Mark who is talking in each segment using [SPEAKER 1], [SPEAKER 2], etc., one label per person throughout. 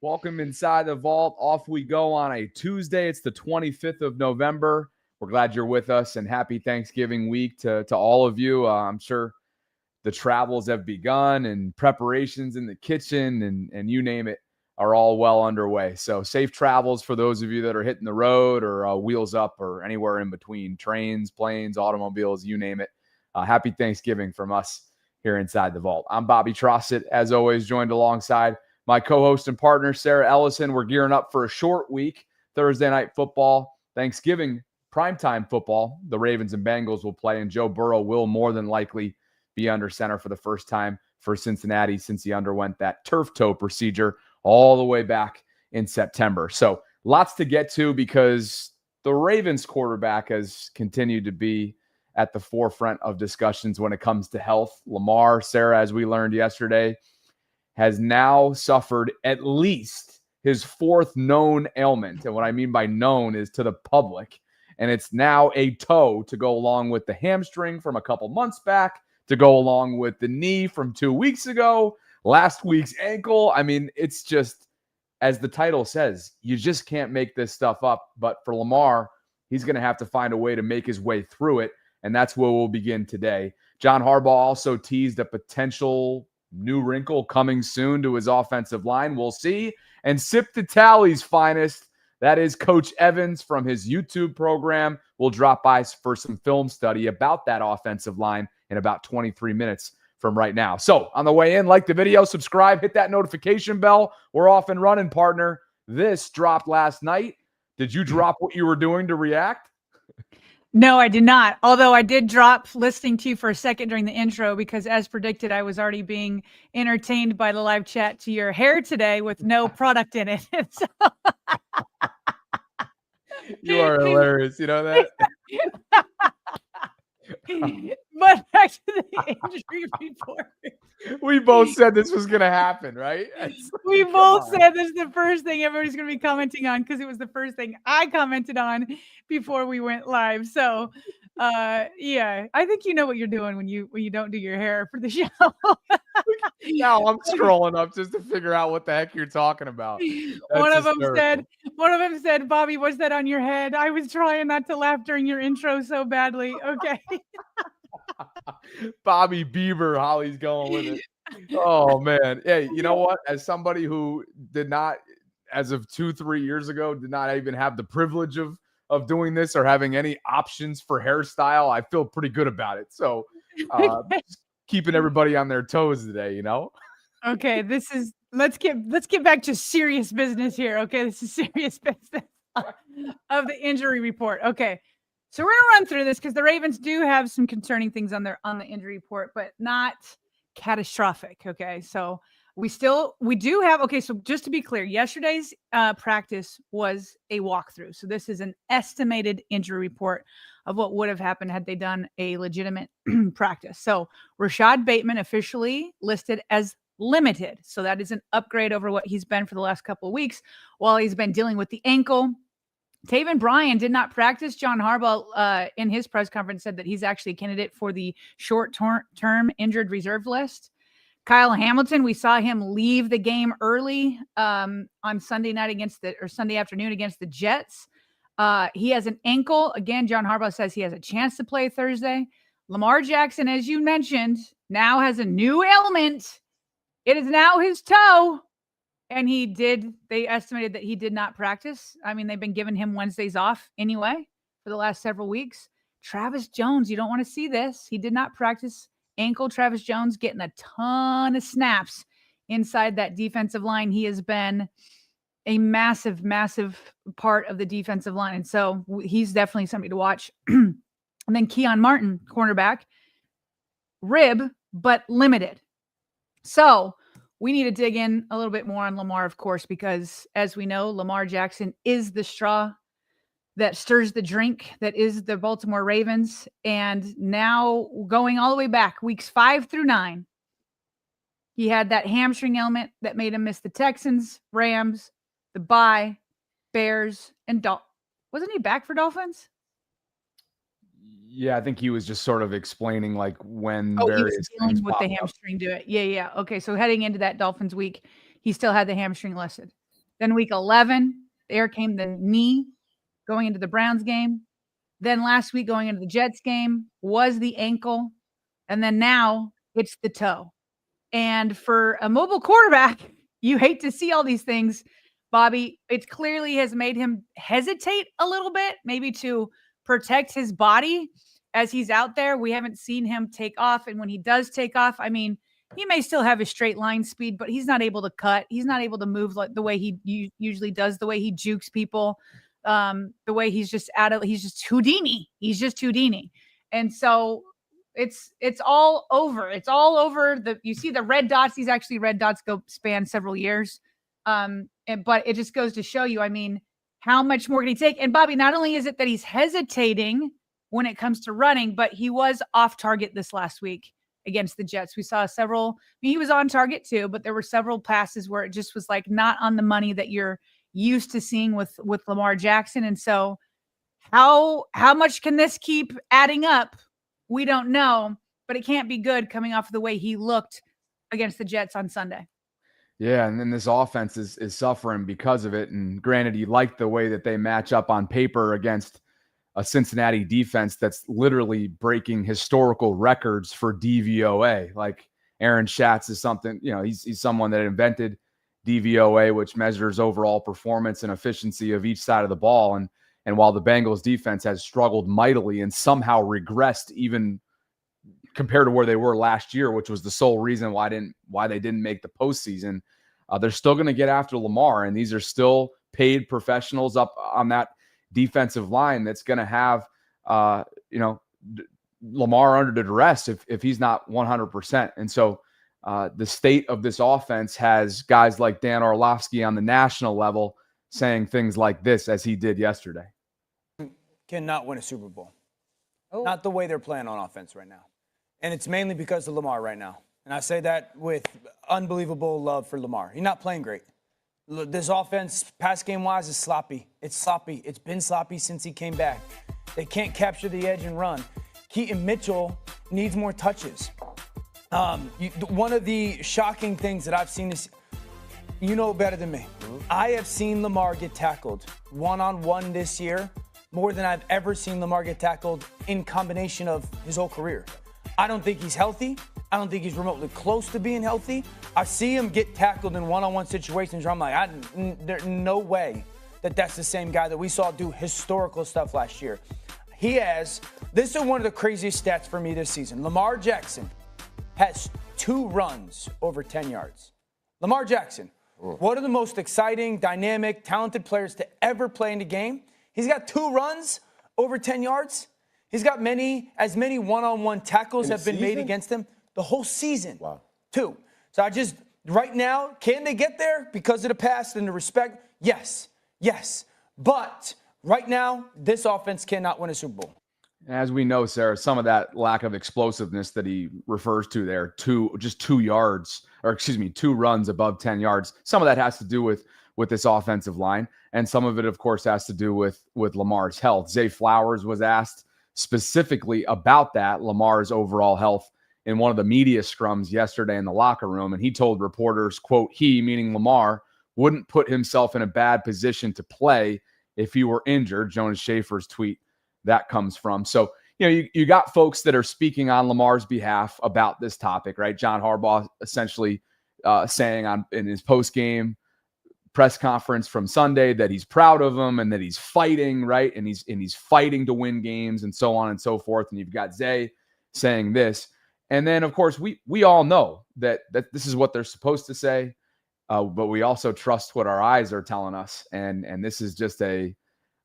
[SPEAKER 1] Welcome inside the vault. Off we go on a Tuesday. It's the 25th of November. We're glad you're with us, and happy Thanksgiving week to all of you. I'm sure the travels have begun and preparations in the kitchen and you name it are all well underway. So safe travels for those of you that are hitting the road or wheels up or anywhere in between, trains, planes, automobiles, you name it. Happy Thanksgiving from us here inside the vault. I'm Bobby Trossett, as always, joined alongside my co-host and partner, Sarah Ellison. We're gearing up for a short week, Thursday night football, Thanksgiving primetime football. The Ravens and Bengals will play, and Joe Burrow will more than likely be under center for the first time for Cincinnati since he underwent that turf toe procedure all the way back in September. So lots to get to because the Ravens quarterback has continued to be at the forefront of discussions when it comes to health. Lamar, Sarah, as we learned yesterday, has now suffered at least his fourth known ailment. And what I mean by known is to the public. And it's now a toe to go along with the hamstring from a couple months back, to go along with the knee from 2 weeks ago, last week's ankle. I mean, it's just, as the title says, you just can't make this stuff up. But for Lamar, he's going to have to find a way to make his way through it. And that's where we'll begin today. John Harbaugh also teased a potential new wrinkle coming soon to his offensive line. We'll see. And Sip to Tally's finest, that is Coach Evans from his YouTube program, will drop by for some film study about that offensive line in about 23 minutes from right now. So on the way in, like the video, subscribe, hit that notification bell. We're off and running, partner. This dropped last night. Did you drop what you were doing to react?
[SPEAKER 2] No, I did not. Although I did drop listening to you for a second during the intro because, as predicted, I was already being entertained by the live chat to your hair today with no product in it. So...
[SPEAKER 1] You are hilarious. You know that?
[SPEAKER 2] But back to the injury report.
[SPEAKER 1] We both said this was going to happen, right?
[SPEAKER 2] We both said this is the first thing everybody's going to be commenting on because it was the first thing I commented on before we went live. So, yeah, I think you know what you're doing when you don't do your hair for the show.
[SPEAKER 1] Now I'm scrolling up just to figure out what the heck you're talking about.
[SPEAKER 2] One of them said, Bobby, what's that on your head? I was trying not to laugh during your intro so badly. Okay.
[SPEAKER 1] Bobby Bieber, Holly's going with it. Oh man. Hey, you know what? As somebody who did not, as of 2-3 years ago, did not even have the privilege of doing this or having any options for hairstyle, I feel pretty good about it. So keeping everybody on their toes today, you know?
[SPEAKER 2] Okay, let's get back to serious business here. Okay, this is serious business of the injury report. Okay. So we're gonna run through this because the Ravens do have some concerning things on the injury report, but not catastrophic. Okay, so we do have. Okay, so just to be clear, yesterday's practice was a walkthrough. So this is an estimated injury report of what would have happened had they done a legitimate practice. So Rashad Bateman officially listed as limited. So that is an upgrade over what he's been for the last couple of weeks while he's been dealing with the ankle. Taven Bryan did not practice. John Harbaugh in his press conference said that he's actually a candidate for the short-term injured reserve list. Kyle Hamilton, we saw him leave the game early on Sunday afternoon against the Jets. He has an ankle. Again, John Harbaugh says he has a chance to play Thursday. Lamar Jackson, as you mentioned, now has a new ailment. It is now his toe. And they estimated that he did not practice. I mean, they've been giving him Wednesdays off anyway for the last several weeks. Travis Jones, you don't want to see this. He did not practice ankle. Travis Jones getting a ton of snaps inside that defensive line. He has been a massive, massive part of the defensive line. And so he's definitely somebody to watch. And then Keon Martin, cornerback, rib, but limited. So we need to dig in a little bit more on Lamar, of course, because as we know, Lamar Jackson is the straw that stirs the drink that is the Baltimore Ravens. And now going all the way back, weeks 5 through 9, he had that hamstring ailment that made him miss the Texans, Rams, the bye, Bears, and wasn't he back for Dolphins?
[SPEAKER 1] Yeah, I think he was just sort of explaining like when
[SPEAKER 2] he
[SPEAKER 1] various
[SPEAKER 2] was dealing
[SPEAKER 1] things
[SPEAKER 2] with the
[SPEAKER 1] popped up.
[SPEAKER 2] hamstring to it. Yeah. Okay, so heading into that Dolphins week, he still had the hamstring listed. Then week 11, there came the knee going into the Browns game. Then last week going into the Jets game was the ankle. And then now it's the toe. And for a mobile quarterback, you hate to see all these things, Bobby. It clearly has made him hesitate a little bit, maybe to protect his body as he's out there. We haven't seen him take off. And when he does take off, I mean, he may still have his straight line speed, but he's not able to cut. He's not able to move like the way he usually does, the way he jukes people, the way he's just Houdini. He's just Houdini. And so it's all over. It's all over. You see the red dots. These actually red dots go span several years. But it just goes to show you, I mean, how much more can he take? And Bobby, not only is it that he's hesitating when it comes to running, but he was off target this last week against the Jets. We saw several, I mean, he was on target too, but there were several passes where it just was like not on the money that you're used to seeing with Lamar Jackson. And so how much can this keep adding up? We don't know, but it can't be good coming off of the way he looked against the Jets on Sunday.
[SPEAKER 1] Yeah, and then this offense is suffering because of it. And granted, you like the way that they match up on paper against a Cincinnati defense that's literally breaking historical records for DVOA. Like Aaron Schatz is something, he's someone that invented DVOA, which measures overall performance and efficiency of each side of the ball. And while the Bengals defense has struggled mightily and somehow regressed even compared to where they were last year, which was the sole reason why they didn't make the postseason, they're still going to get after Lamar. And these are still paid professionals up on that defensive line that's going to have, Lamar under duress if he's not 100%. And so the state of this offense has guys like Dan Orlovsky on the national level saying things like this as he did yesterday.
[SPEAKER 3] Cannot win a Super Bowl. Not the way they're playing on offense right now. And it's mainly because of Lamar right now. And I say that with unbelievable love for Lamar. He's not playing great. This offense, pass game-wise, is sloppy. It's sloppy. It's been sloppy since he came back. They can't capture the edge and run. Keaton Mitchell needs more touches. One of the shocking things that I've seen is, you know better than me. I have seen Lamar get tackled one-on-one this year more than I've ever seen Lamar get tackled in combination of his whole career. I don't think he's healthy. I don't think he's remotely close to being healthy. I see him get tackled in one-on-one situations where I'm like, there's no way that's the same guy that we saw do historical stuff last year. This is one of the craziest stats for me this season. Lamar Jackson has 2 runs over 10 yards. Lamar Jackson, one of the most exciting, dynamic, talented players to ever play in the game. He's got 2 runs over 10 yards. He's got as many one-on-one tackles have been made against him the whole season. Wow. 2. So right now, can they get there because of the past and the respect? Yes. But right now, this offense cannot win a Super Bowl.
[SPEAKER 1] As we know, Sarah, some of that lack of explosiveness that he refers to there, 2 runs above 10 yards. Some of that has to do with this offensive line. And some of it, of course, has to do with Lamar's health. Zay Flowers was asked specifically about that, Lamar's overall health, in one of the media scrums yesterday in the locker room. And he told reporters, quote, he, meaning Lamar, wouldn't put himself in a bad position to play if he were injured. Jonas Schaefer's tweet that comes from. So, you got folks that are speaking on Lamar's behalf about this topic, right? John Harbaugh essentially saying in his post-game press conference from Sunday that he's proud of him and that he's fighting, right? And he's fighting to win games and so on and so forth. And you've got Zay saying this. And then, of course, we all know that this is what they're supposed to say, but we also trust what our eyes are telling us. And this is just a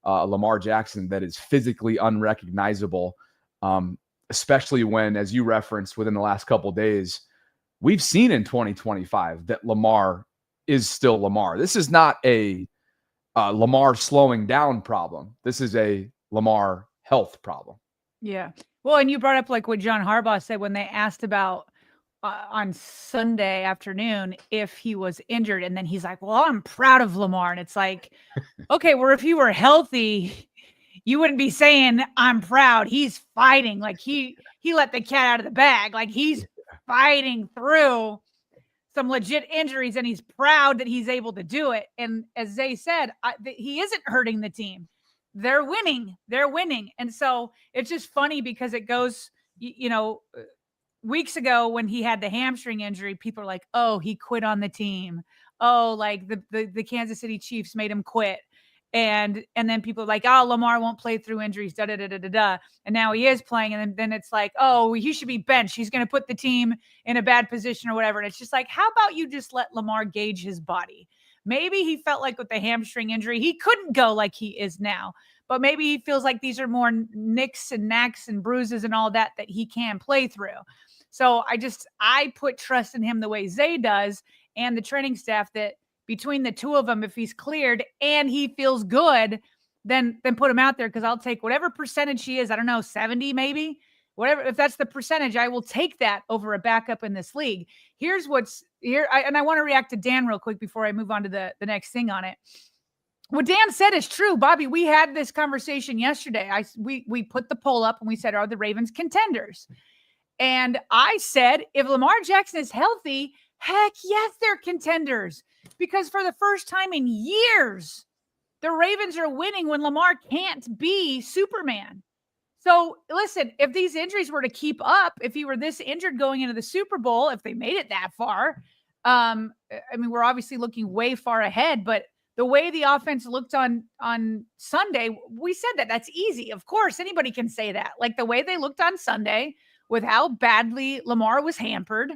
[SPEAKER 1] Lamar Jackson that is physically unrecognizable, especially when, as you referenced within the last couple of days, we've seen in 2025 that Lamar is still Lamar. This is not a Lamar slowing down problem. This is a Lamar health problem.
[SPEAKER 2] Yeah. Well, and you brought up like what John Harbaugh said when they asked about on Sunday afternoon if he was injured. And then he's like, well, I'm proud of Lamar. And it's like, okay, well, if you were healthy, you wouldn't be saying I'm proud. He's fighting. Like he let the cat out of the bag. Like he's fighting through. some legit injuries, and he's proud that he's able to do it. And as Zay said, he isn't hurting the team. They're winning. And so it's just funny because it goes, weeks ago when he had the hamstring injury, people are like, oh, he quit on the team. Oh, like the Kansas City Chiefs made him quit. And then people are like, oh, Lamar won't play through injuries, da-da-da-da-da-da. And now he is playing. And then it's like, oh, he should be benched. He's going to put the team in a bad position or whatever. And it's just like, how about you just let Lamar gauge his body? Maybe he felt like with the hamstring injury, he couldn't go like he is now. But maybe he feels like these are more nicks and knacks and bruises and all that he can play through. So I put trust in him the way Zay does and the training staff that between the two of them, if he's cleared and he feels good, then put him out there, because I'll take whatever percentage he is. I don't know, 70 maybe, whatever. If that's the percentage, I will take that over a backup in this league. Here's what's here. And I want to react to Dan real quick before I move on to the next thing on it. What Dan said is true, Bobby. We had this conversation yesterday. We put the poll up and we said, are the Ravens contenders? And I said, if Lamar Jackson is healthy, heck yes, they're contenders. Because for the first time in years, the Ravens are winning when Lamar can't be Superman. So listen, if these injuries were to keep up, if he were this injured going into the Super Bowl, if they made it that far, we're obviously looking way far ahead, but the way the offense looked on Sunday, we said that's easy. Of course, anybody can say that. Like the way they looked on Sunday with how badly Lamar was hampered,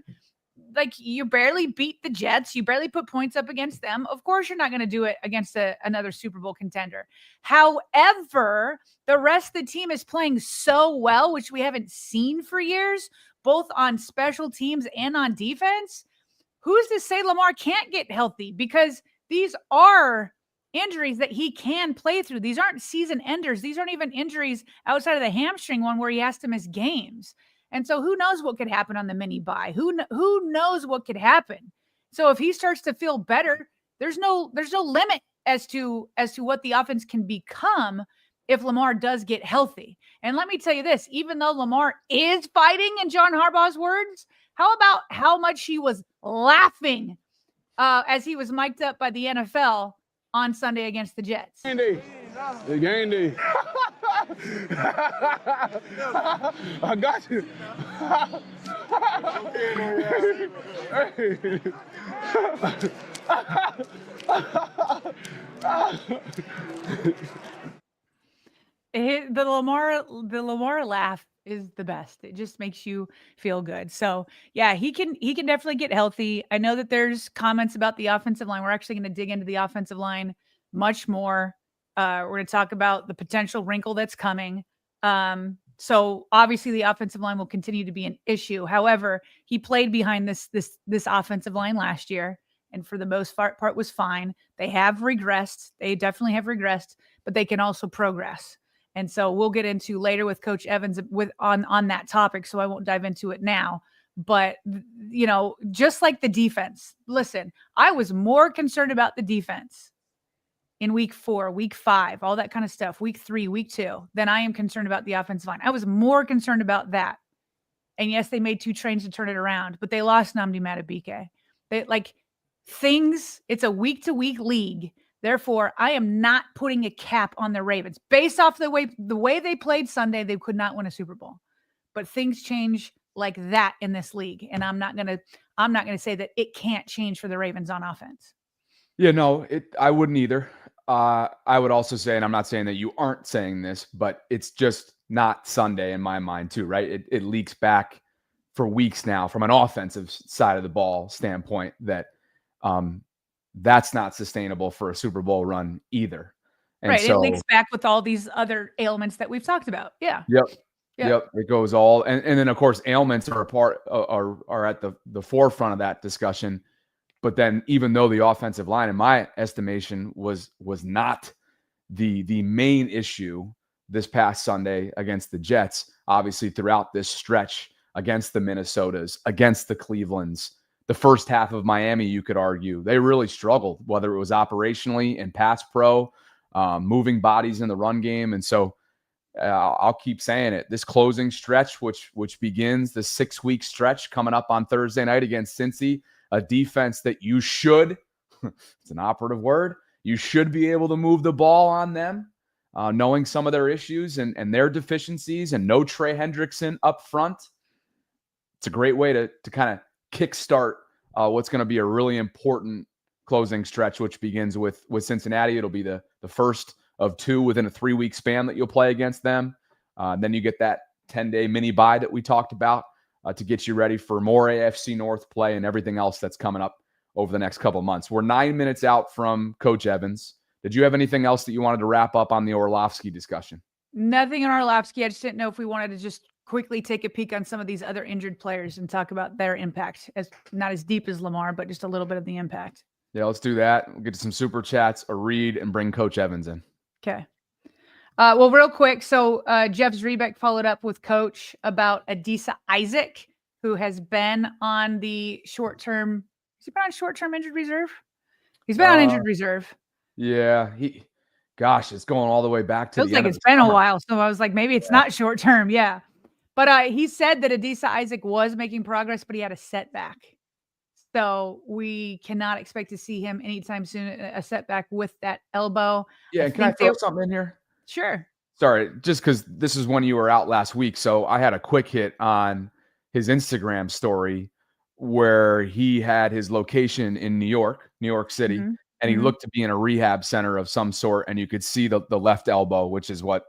[SPEAKER 2] like you barely beat the Jets. You barely put points up against them. Of course, you're not going to do it against another Super Bowl contender. However, the rest of the team is playing so well, which we haven't seen for years, both on special teams and on defense. Who's to say Lamar can't get healthy? Because these are injuries that he can play through. These aren't season enders. These aren't even injuries outside of the hamstring one where he has to miss games. And so who knows what could happen on the mini bye? Who knows what could happen? So if he starts to feel better, there's no limit as to what the offense can become if Lamar does get healthy. And let me tell you this, even though Lamar is fighting, in John Harbaugh's words, how about how much he was laughing as he was mic'd up by the NFL on Sunday against the Jets?
[SPEAKER 4] Andy. Big Andy. I got you.
[SPEAKER 2] The Lamar laugh is the best. It just makes you feel good. So yeah, he can definitely get healthy. I know that there's comments about the offensive line. We're actually going to dig into the offensive line much more. We're going to talk about the potential wrinkle that's coming. So obviously the offensive line will continue to be an issue. However, he played behind this offensive line last year, and for the most part was fine. They have regressed. They definitely have regressed, but they can also progress. And so we'll get into later with Coach Evans on that topic. So I won't dive into it now. But, just like the defense, listen, I was more concerned about the defense in week 4, week 5, all that kind of stuff, week 3, week 2, than I am concerned about the offensive line. I was more concerned about that. And yes, they made 2 trains to turn it around, but they lost Nnamdi Madubuike. It's a week-to-week league. Therefore, I am not putting a cap on the Ravens. Based off the way they played Sunday, they could not win a Super Bowl. But things change like that in this league, and I'm not gonna say that it can't change for the Ravens on offense.
[SPEAKER 1] Yeah, no, I wouldn't either. I would also say, and I'm not saying that you aren't saying this, but it's just not Sunday in my mind too, right? It leaks back for weeks now from an offensive side of the ball standpoint that that's not sustainable for a Super Bowl run either. And
[SPEAKER 2] right.
[SPEAKER 1] So,
[SPEAKER 2] it leaks back with all these other ailments that we've talked about. Yeah.
[SPEAKER 1] Yep. It goes all, and then of course ailments are are at the forefront of that discussion. But then even though the offensive line, in my estimation, was not the main issue this past Sunday against the Jets, obviously throughout this stretch against the Minnesotas, against the Clevelands, the first half of Miami, you could argue, they really struggled, whether it was operationally in pass pro, moving bodies in the run game. And so I'll keep saying it. This closing stretch, which begins the 6-week stretch coming up on Thursday night against Cincy, a defense that you should, it's an operative word, you should be able to move the ball on them, knowing some of their issues and their deficiencies, and no Trey Hendrickson up front. It's a great way to kind of kickstart what's going to be a really important closing stretch, which begins with Cincinnati. It'll be the first of 2 within a 3-week span that you'll play against them. Then you get that 10-day mini bye that we talked about to get you ready for more AFC North play and everything else that's coming up over the next couple of months. We're 9 minutes out from Coach Evans. Did you have anything else that you wanted to wrap up on the Orlovsky discussion?
[SPEAKER 2] Nothing on Orlovsky. I just didn't know if we wanted to just quickly take a peek on some of these other injured players and talk about their impact, as not as deep as Lamar, but just a little bit of the impact.
[SPEAKER 1] Yeah, let's do that. We'll get to some super chats, a read, and bring Coach Evans in.
[SPEAKER 2] Okay. Well, real quick. So Jeff Zrebeck followed up with Coach about Adisa Isaac, who has been on the short-term. Has he been on short-term injured reserve? He's been on injured reserve.
[SPEAKER 1] Yeah, it's going all the way back to
[SPEAKER 2] Feels like it's been a while. So I was like, maybe it's not short-term. Yeah. But he said that Adisa Isaac was making progress, but he had a setback. So we cannot expect to see him anytime soon, a setback with that elbow.
[SPEAKER 1] Yeah, can I throw something in here?
[SPEAKER 2] Sure.
[SPEAKER 1] Sorry, just because this is when you were out last week. So I had a quick hit on his Instagram story where he had his location in New York City, and he looked to be in a rehab center of some sort, and you could see the left elbow, which is what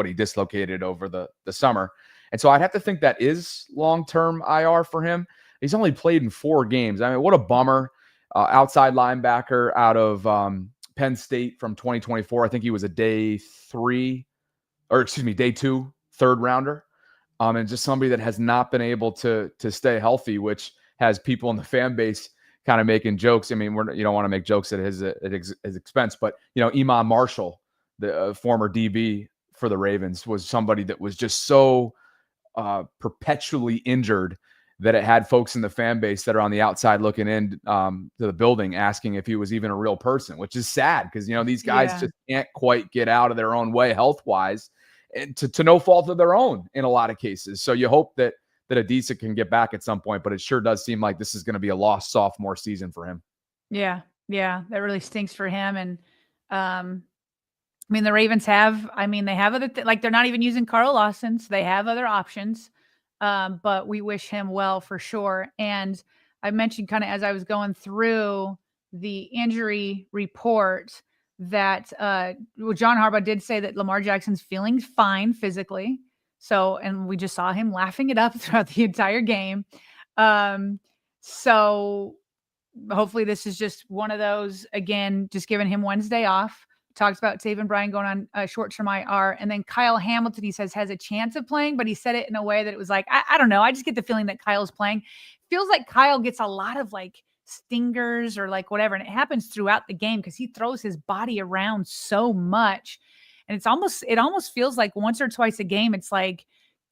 [SPEAKER 1] he dislocated over the summer. And so I'd have to think that is long-term IR for him. He's only played in 4 games. I mean, what a bummer. Outside linebacker out of Penn State from 2024. I think he was a day 2, third rounder. And just somebody that has not been able to stay healthy, which has people in the fan base kind of making jokes. I mean, you don't want to make jokes at his expense, but Iman Marshall, the former DB for the Ravens, was somebody that was just so perpetually injured that it had folks in the fan base that are on the outside looking in to the building asking if he was even a real person, which is sad because, these guys just can't quite get out of their own way health-wise, and to no fault of their own in a lot of cases. So you hope that Adisa can get back at some point, but it sure does seem like this is going to be a lost sophomore season for him. Yeah,
[SPEAKER 2] that really stinks for him. And the Ravens have other like they're not even using Carl Lawson, so they have other options. But we wish him well for sure. And I mentioned kind of as I was going through the injury report that John Harbaugh did say that Lamar Jackson's feeling fine physically. So, and we just saw him laughing it up throughout the entire game. So hopefully this is just one of those, again, just giving him Wednesday off. Talks about Taven Bryan going on short-term IR. And then Kyle Hamilton, he says, has a chance of playing, but he said it in a way that it was like, I don't know. I just get the feeling that Kyle's playing. Feels like Kyle gets a lot of like stingers or like whatever. And it happens throughout the game because he throws his body around so much. And it almost feels like once or twice a game, it's like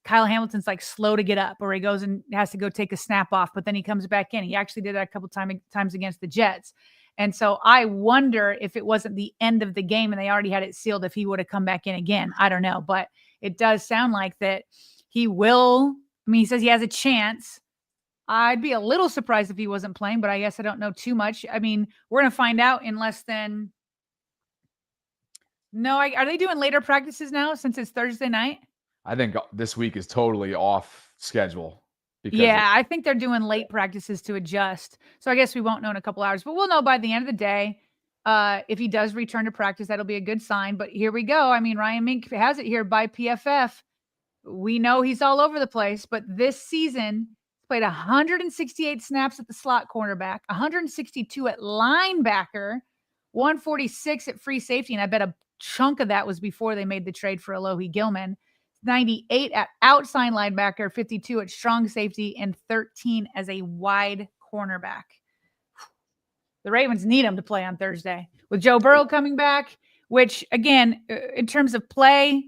[SPEAKER 2] Kyle Hamilton's like slow to get up, or he goes and has to go take a snap off, but then he comes back in. He actually did that a couple times against the Jets. And so I wonder if it wasn't the end of the game and they already had it sealed, if he would have come back in again. I don't know, but it does sound like that he will. I mean, he says he has a chance. I'd be a little surprised if he wasn't playing, but I guess I don't know too much. I mean, we're going to find out in less than. No, are they doing later practices now since it's Thursday night?
[SPEAKER 1] I think this week is totally off schedule.
[SPEAKER 2] I think they're doing late practices to adjust. So I guess we won't know in a couple hours, but we'll know by the end of the day. If he does return to practice, that'll be a good sign. But here we go. I mean, Ryan Mink has it here by PFF. We know he's all over the place, but this season played 168 snaps at the slot cornerback, 162 at linebacker, 146 at free safety. And I bet a chunk of that was before they made the trade for Alohi Gilman. 98 at outside linebacker, 52 at strong safety, and 13 as a wide cornerback. The Ravens need him to play on Thursday. With Joe Burrow coming back, which, again, in terms of play,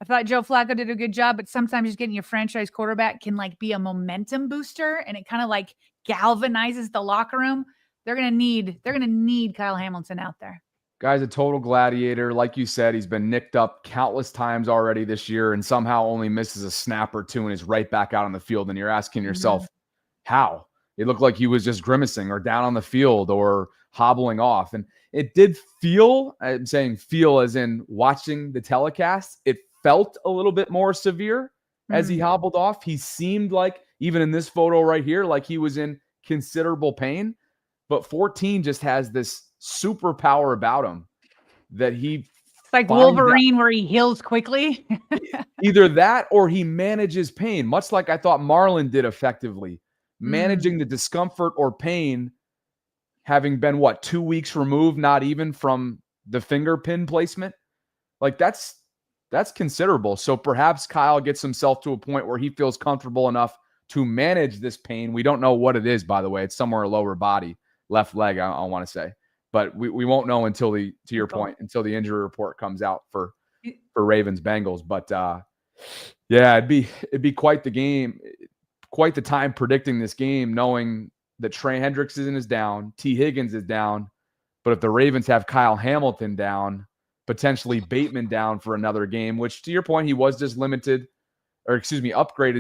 [SPEAKER 2] I thought Joe Flacco did a good job, but sometimes just getting your franchise quarterback can, like, be a momentum booster, and it kind of, like, galvanizes the locker room. They're going to need Kyle Hamilton out there.
[SPEAKER 1] Guy's a total gladiator. Like you said, he's been nicked up countless times already this year and somehow only misses a snap or two and is right back out on the field. And you're asking yourself, how? It looked like he was just grimacing or down on the field or hobbling off. And it did feel, I'm saying feel as in watching the telecast, it felt a little bit more severe as he hobbled off. He seemed like, even in this photo right here, like he was in considerable pain. But 14 just has this superpower about him that he
[SPEAKER 2] like Wolverine where he heals quickly.
[SPEAKER 1] Either that or he manages pain, much like I thought Marlon did effectively. Managing the discomfort or pain, having been, 2 weeks removed, not even from the finger pin placement. Like that's considerable. So perhaps Kyle gets himself to a point where he feels comfortable enough to manage this pain. We don't know what it is, by the way. It's somewhere lower body, left leg, I want to say. But we won't know until to your point, until the injury report comes out for Ravens Bengals. But yeah, it'd be quite the game, quite the time predicting this game, knowing that Trey Hendrickson is down, T. Higgins is down. But if the Ravens have Kyle Hamilton down, potentially Bateman down for another game, which to your point, he was just upgraded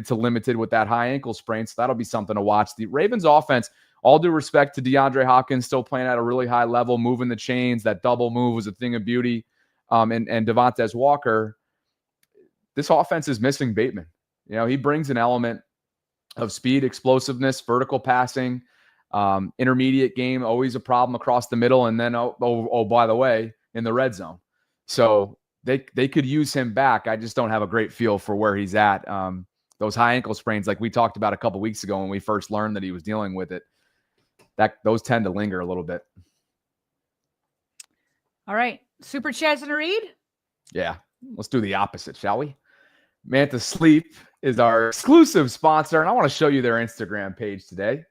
[SPEAKER 1] to limited with that high ankle sprain. So that'll be something to watch. The Ravens offense, all due respect to DeAndre Hopkins, still playing at a really high level, moving the chains. That double move was a thing of beauty. And Devontae Walker, this offense is missing Bateman. He brings an element of speed, explosiveness, vertical passing, intermediate game, always a problem across the middle. And then, by the way, in the red zone. So they could use him back. I just don't have a great feel for where he's at. Those high ankle sprains, like we talked about a couple weeks ago when we first learned that he was dealing with it, those tend to linger a little bit.
[SPEAKER 2] All right. Super chats and a read?
[SPEAKER 1] Yeah. Let's do the opposite, shall we? Manta Sleep is our exclusive sponsor, and I want to show you their Instagram page today.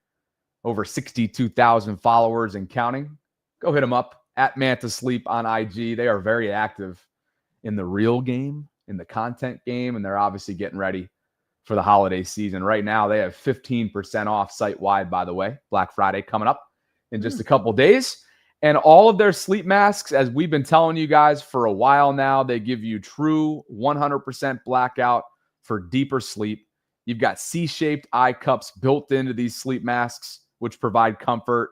[SPEAKER 1] Over 62,000 followers and counting. Go hit them up at Manta Sleep on IG. They are very active in the real game, in the content game, and they're obviously getting ready for the holiday season. Right now, they have 15% off site-wide, by the way. Black Friday coming up in just a couple days. And all of their sleep masks, as we've been telling you guys for a while now, they give you true 100% blackout for deeper sleep. You've got C-shaped eye cups built into these sleep masks, which provide comfort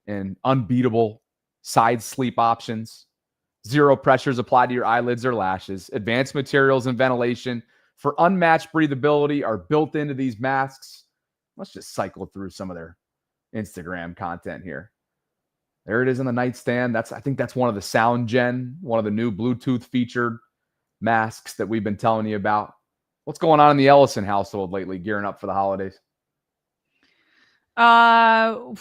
[SPEAKER 1] and unbeatable side sleep options. Zero pressures applied to your eyelids or lashes. Advanced materials and ventilation for unmatched breathability are built into these masks. Let's just cycle through some of their Instagram content here. There it is on the nightstand. I think that's one of the Sound Gen, one of the new Bluetooth featured masks that we've been telling you about. What's going on in the Ellison household lately, gearing up for the holidays?
[SPEAKER 2] Well,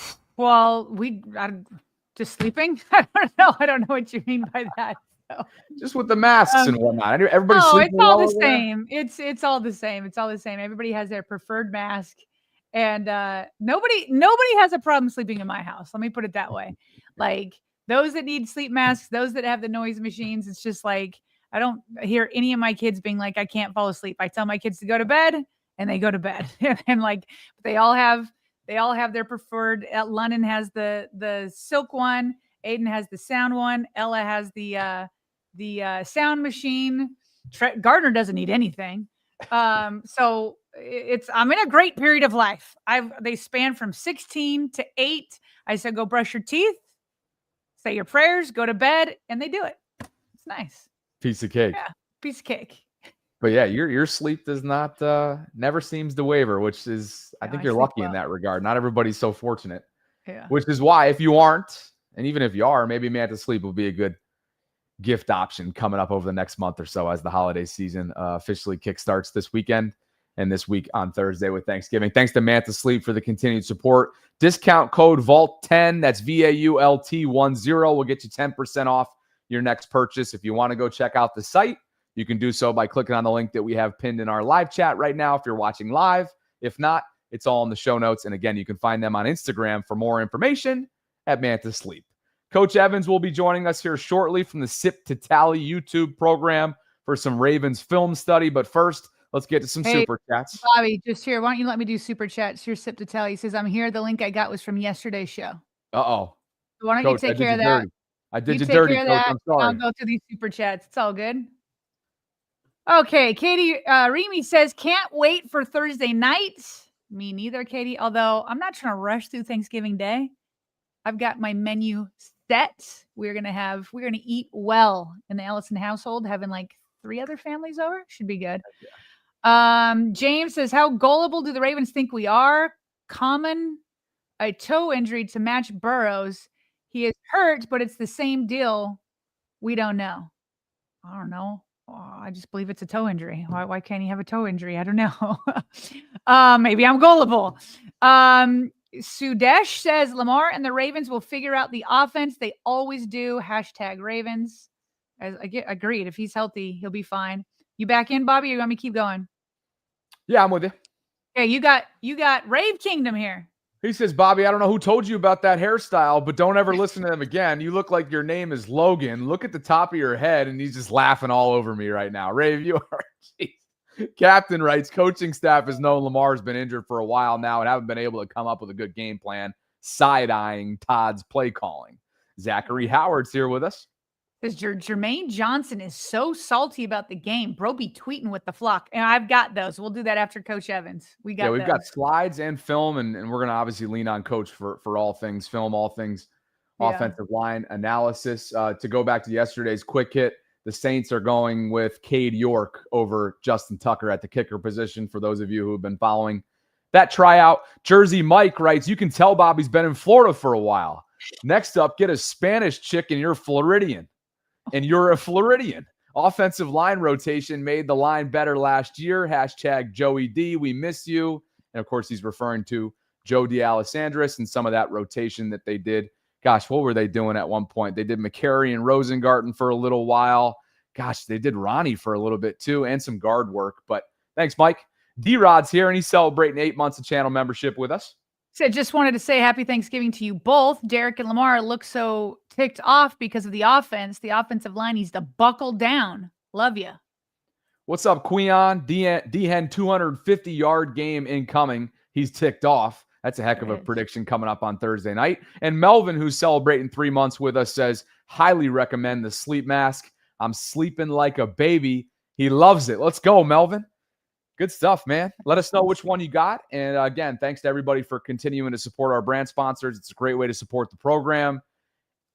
[SPEAKER 2] just sleeping. I don't know what you mean by that. So.
[SPEAKER 1] Just with the masks and whatnot. Everybody's sleeping.
[SPEAKER 2] It's all the same. It's all the same. It's all the same. Everybody has their preferred mask, and nobody has a problem sleeping in my house. Let me put it that way. Like those that need sleep masks, those that have the noise machines, it's just like I don't hear any of my kids being like, I can't fall asleep. I tell my kids to go to bed, and they go to bed, and like they all have their preferred. London has the silk one. Aiden has the sound one. Ella has the sound machine. Gardner doesn't need anything. So I'm in a great period of life. They span from 16 to 8. I said, go brush your teeth, say your prayers, go to bed, and they do it. It's nice.
[SPEAKER 1] Piece of cake.
[SPEAKER 2] Yeah, piece of cake.
[SPEAKER 1] But yeah, your sleep does not never seems to waver, which is I think you're lucky in that regard. Not everybody's so fortunate.
[SPEAKER 2] Yeah.
[SPEAKER 1] Which is why if you aren't, and even if you are, maybe Manta Sleep will be a good gift option coming up over the next month or so as the holiday season officially kickstarts this weekend and this week on Thursday with Thanksgiving. Thanks to Manta Sleep for the continued support. Discount code VAULT10, that's VAULT10, will get you 10% off your next purchase. If you want to go check out the site, you can do so by clicking on the link that we have pinned in our live chat right now if you're watching live. If not, it's all in the show notes. And again, you can find them on Instagram for more information at Manta Sleep. Coach Evans will be joining us here shortly from the Sip to Tally YouTube program for some Ravens film study. But first, let's get to some super chats.
[SPEAKER 2] Bobby, just here. Why don't you let me do super chats? Here's Sip to Tally. He says, I'm here. The link I got was from yesterday's show.
[SPEAKER 1] Uh-oh.
[SPEAKER 2] So why don't you take care of that?
[SPEAKER 1] I did you dirty, Coach. I'm sorry.
[SPEAKER 2] I'll go to these super chats. It's all good. Okay. Katie Remy says, can't wait for Thursday night. Me neither, Katie. Although I'm not trying to rush through Thanksgiving Day. I've got my menu set. We're gonna eat well in the Ellison household, having like 3 other families over. Should be good. James says, how gullible do the Ravens think we are? Common a toe injury to match Burrows. He is hurt, but it's the same deal. We don't know. I don't know. Oh, I just believe it's a toe injury. Why can't he have a toe injury? I don't know. Maybe I'm gullible. Sudesh says Lamar and the Ravens will figure out the offense. They always do. #Ravens. Agreed. If he's healthy, he'll be fine. You back in, Bobby? Or you want me to keep going?
[SPEAKER 1] Yeah, I'm with you.
[SPEAKER 2] Okay, you got Rave Kingdom here.
[SPEAKER 1] He says, Bobby, I don't know who told you about that hairstyle, but don't ever listen to them again. You look like your name is Logan. Look at the top of your head, and he's just laughing all over me right now. Rave, you are. Geez. Captain writes, coaching staff has known Lamar's been injured for a while now and haven't been able to come up with a good game plan, side-eyeing Todd's play calling. Zachary Howard's here with us.
[SPEAKER 2] Says Jermaine Johnson is so salty about the game. Bro be tweeting with the flock. And I've got those. We'll do that after Coach Evans. We've got
[SPEAKER 1] slides and film, and we're going to obviously lean on Coach for all things film, all things offensive line analysis. To go back to yesterday's quick hit, the Saints are going with Cade York over Justin Tucker at the kicker position, for those of you who have been following that tryout. Jersey Mike writes, you can tell Bobby's been in Florida for a while. Next up, get a Spanish chick and you're Floridian. And you're a Floridian. Offensive line rotation made the line better last year. # Joey D. We miss you. And, of course, he's referring to Joe D'Alessandris and some of that rotation that they did. Gosh, what were they doing at one point? They did McCary and Rosengarten for a little while. Gosh, they did Ronnie for a little bit, too, and some guard work. But thanks, Mike. D-Rod's here, and he's celebrating 8 months of channel membership with us.
[SPEAKER 2] So just wanted to say happy Thanksgiving to you both. Derek and Lamar look so ticked off because of the offense. The offensive line needs to buckle down. Love you.
[SPEAKER 1] What's up, Queon? D-Hen 250-yard game incoming. He's ticked off. That's a heck of a prediction coming up on Thursday night. And Melvin, who's celebrating 3 months with us, says, highly recommend the sleep mask. I'm sleeping like a baby. He loves it. Let's go, Melvin. Good stuff, man. Let us know which one you got. And again, thanks to everybody for continuing to support our brand sponsors. It's a great way to support the program.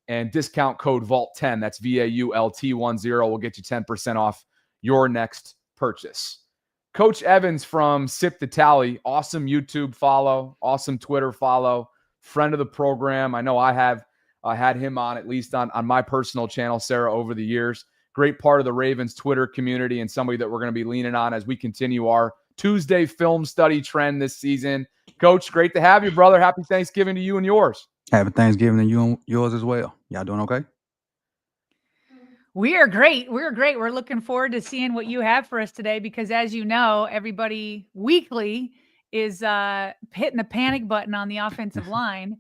[SPEAKER 1] And discount code VAULT10, that's VAULT10, will get you 10% off your next purchase. Coach Evans from Sip to Tally, awesome YouTube follow, awesome Twitter follow, friend of the program. I know I have had him on, at least on my personal channel, Sarah, over the years. Great part of the Ravens Twitter community and somebody that we're going to be leaning on as we continue our Tuesday film study trend this season. Coach, great to have you, brother. Happy Thanksgiving to you and yours.
[SPEAKER 5] Happy Thanksgiving to you and yours as well. Y'all doing okay?
[SPEAKER 2] We are great. We're great. We're looking forward to seeing what you have for us today because, as you know, everybody weekly is hitting the panic button on the offensive line.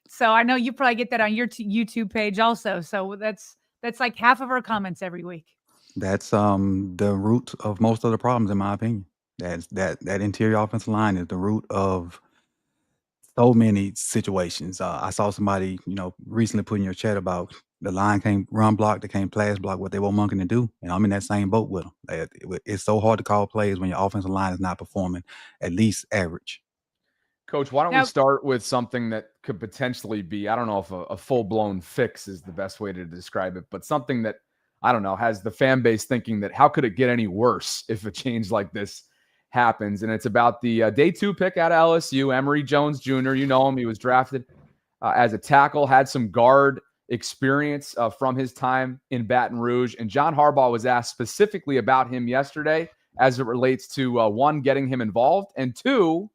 [SPEAKER 2] So I know you probably get that on your YouTube page also. So that's like half of our comments every week.
[SPEAKER 5] That's the root of most of the problems, in my opinion. That interior offensive line is the root of so many situations. I saw somebody, recently put in your chat about the line can't run block, they can't pass block, what they want Monken to do. And I'm in that same boat with them. It's so hard to call plays when your offensive line is not performing at least average.
[SPEAKER 1] Coach, why don't we start with something that could potentially be, I don't know if a full-blown fix is the best way to describe it, but something that, I don't know, has the fan base thinking that how could it get any worse if a change like this happens? And it's about the day 2 pick out of LSU, Emory Jones Jr. You know him. He was drafted as a tackle, had some guard experience from his time in Baton Rouge. And John Harbaugh was asked specifically about him yesterday as it relates to, 1, getting him involved, and 2,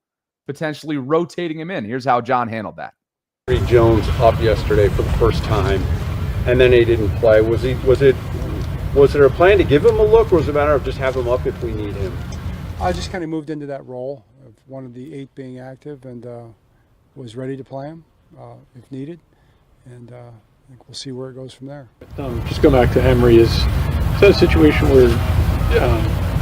[SPEAKER 1] potentially rotating him in. Here's how John handled that.
[SPEAKER 6] Emory Jones up yesterday for the first time, and then he didn't play. Was there a plan to give him a look, or was it a matter of just have him up if we need him?
[SPEAKER 7] I just kind of moved into that role of one of the 8 being active and was ready to play him if needed. And I think we'll see where it goes from there.
[SPEAKER 8] Just go back to Emory. Is that a situation where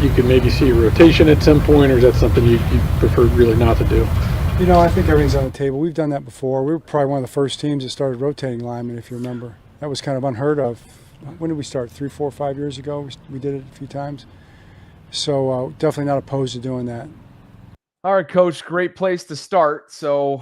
[SPEAKER 8] you could maybe see a rotation at some point, or is that something you prefer really not to do?
[SPEAKER 7] I think everything's on the table. We've done that before. We were probably one of the first teams that started rotating linemen, if you remember. That was kind of unheard of. When did we start? 3, 4, 5 years ago? We did it a few times. So definitely not opposed to doing that.
[SPEAKER 1] All right, Coach, great place to start. So,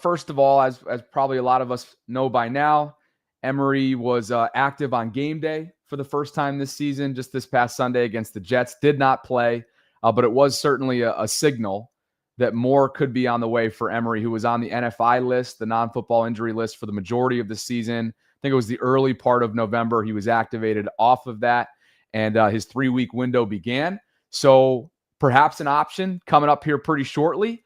[SPEAKER 1] first of all, as probably a lot of us know by now, Emery was active on game day for the first time this season, just this past Sunday against the Jets. Did not play, but it was certainly a signal that more could be on the way for Emery, who was on the NFI list, the non-football injury list, for the majority of the season. I think it was the early part of November. He was activated off of that, and his 3-week window began. So, perhaps an option coming up here pretty shortly.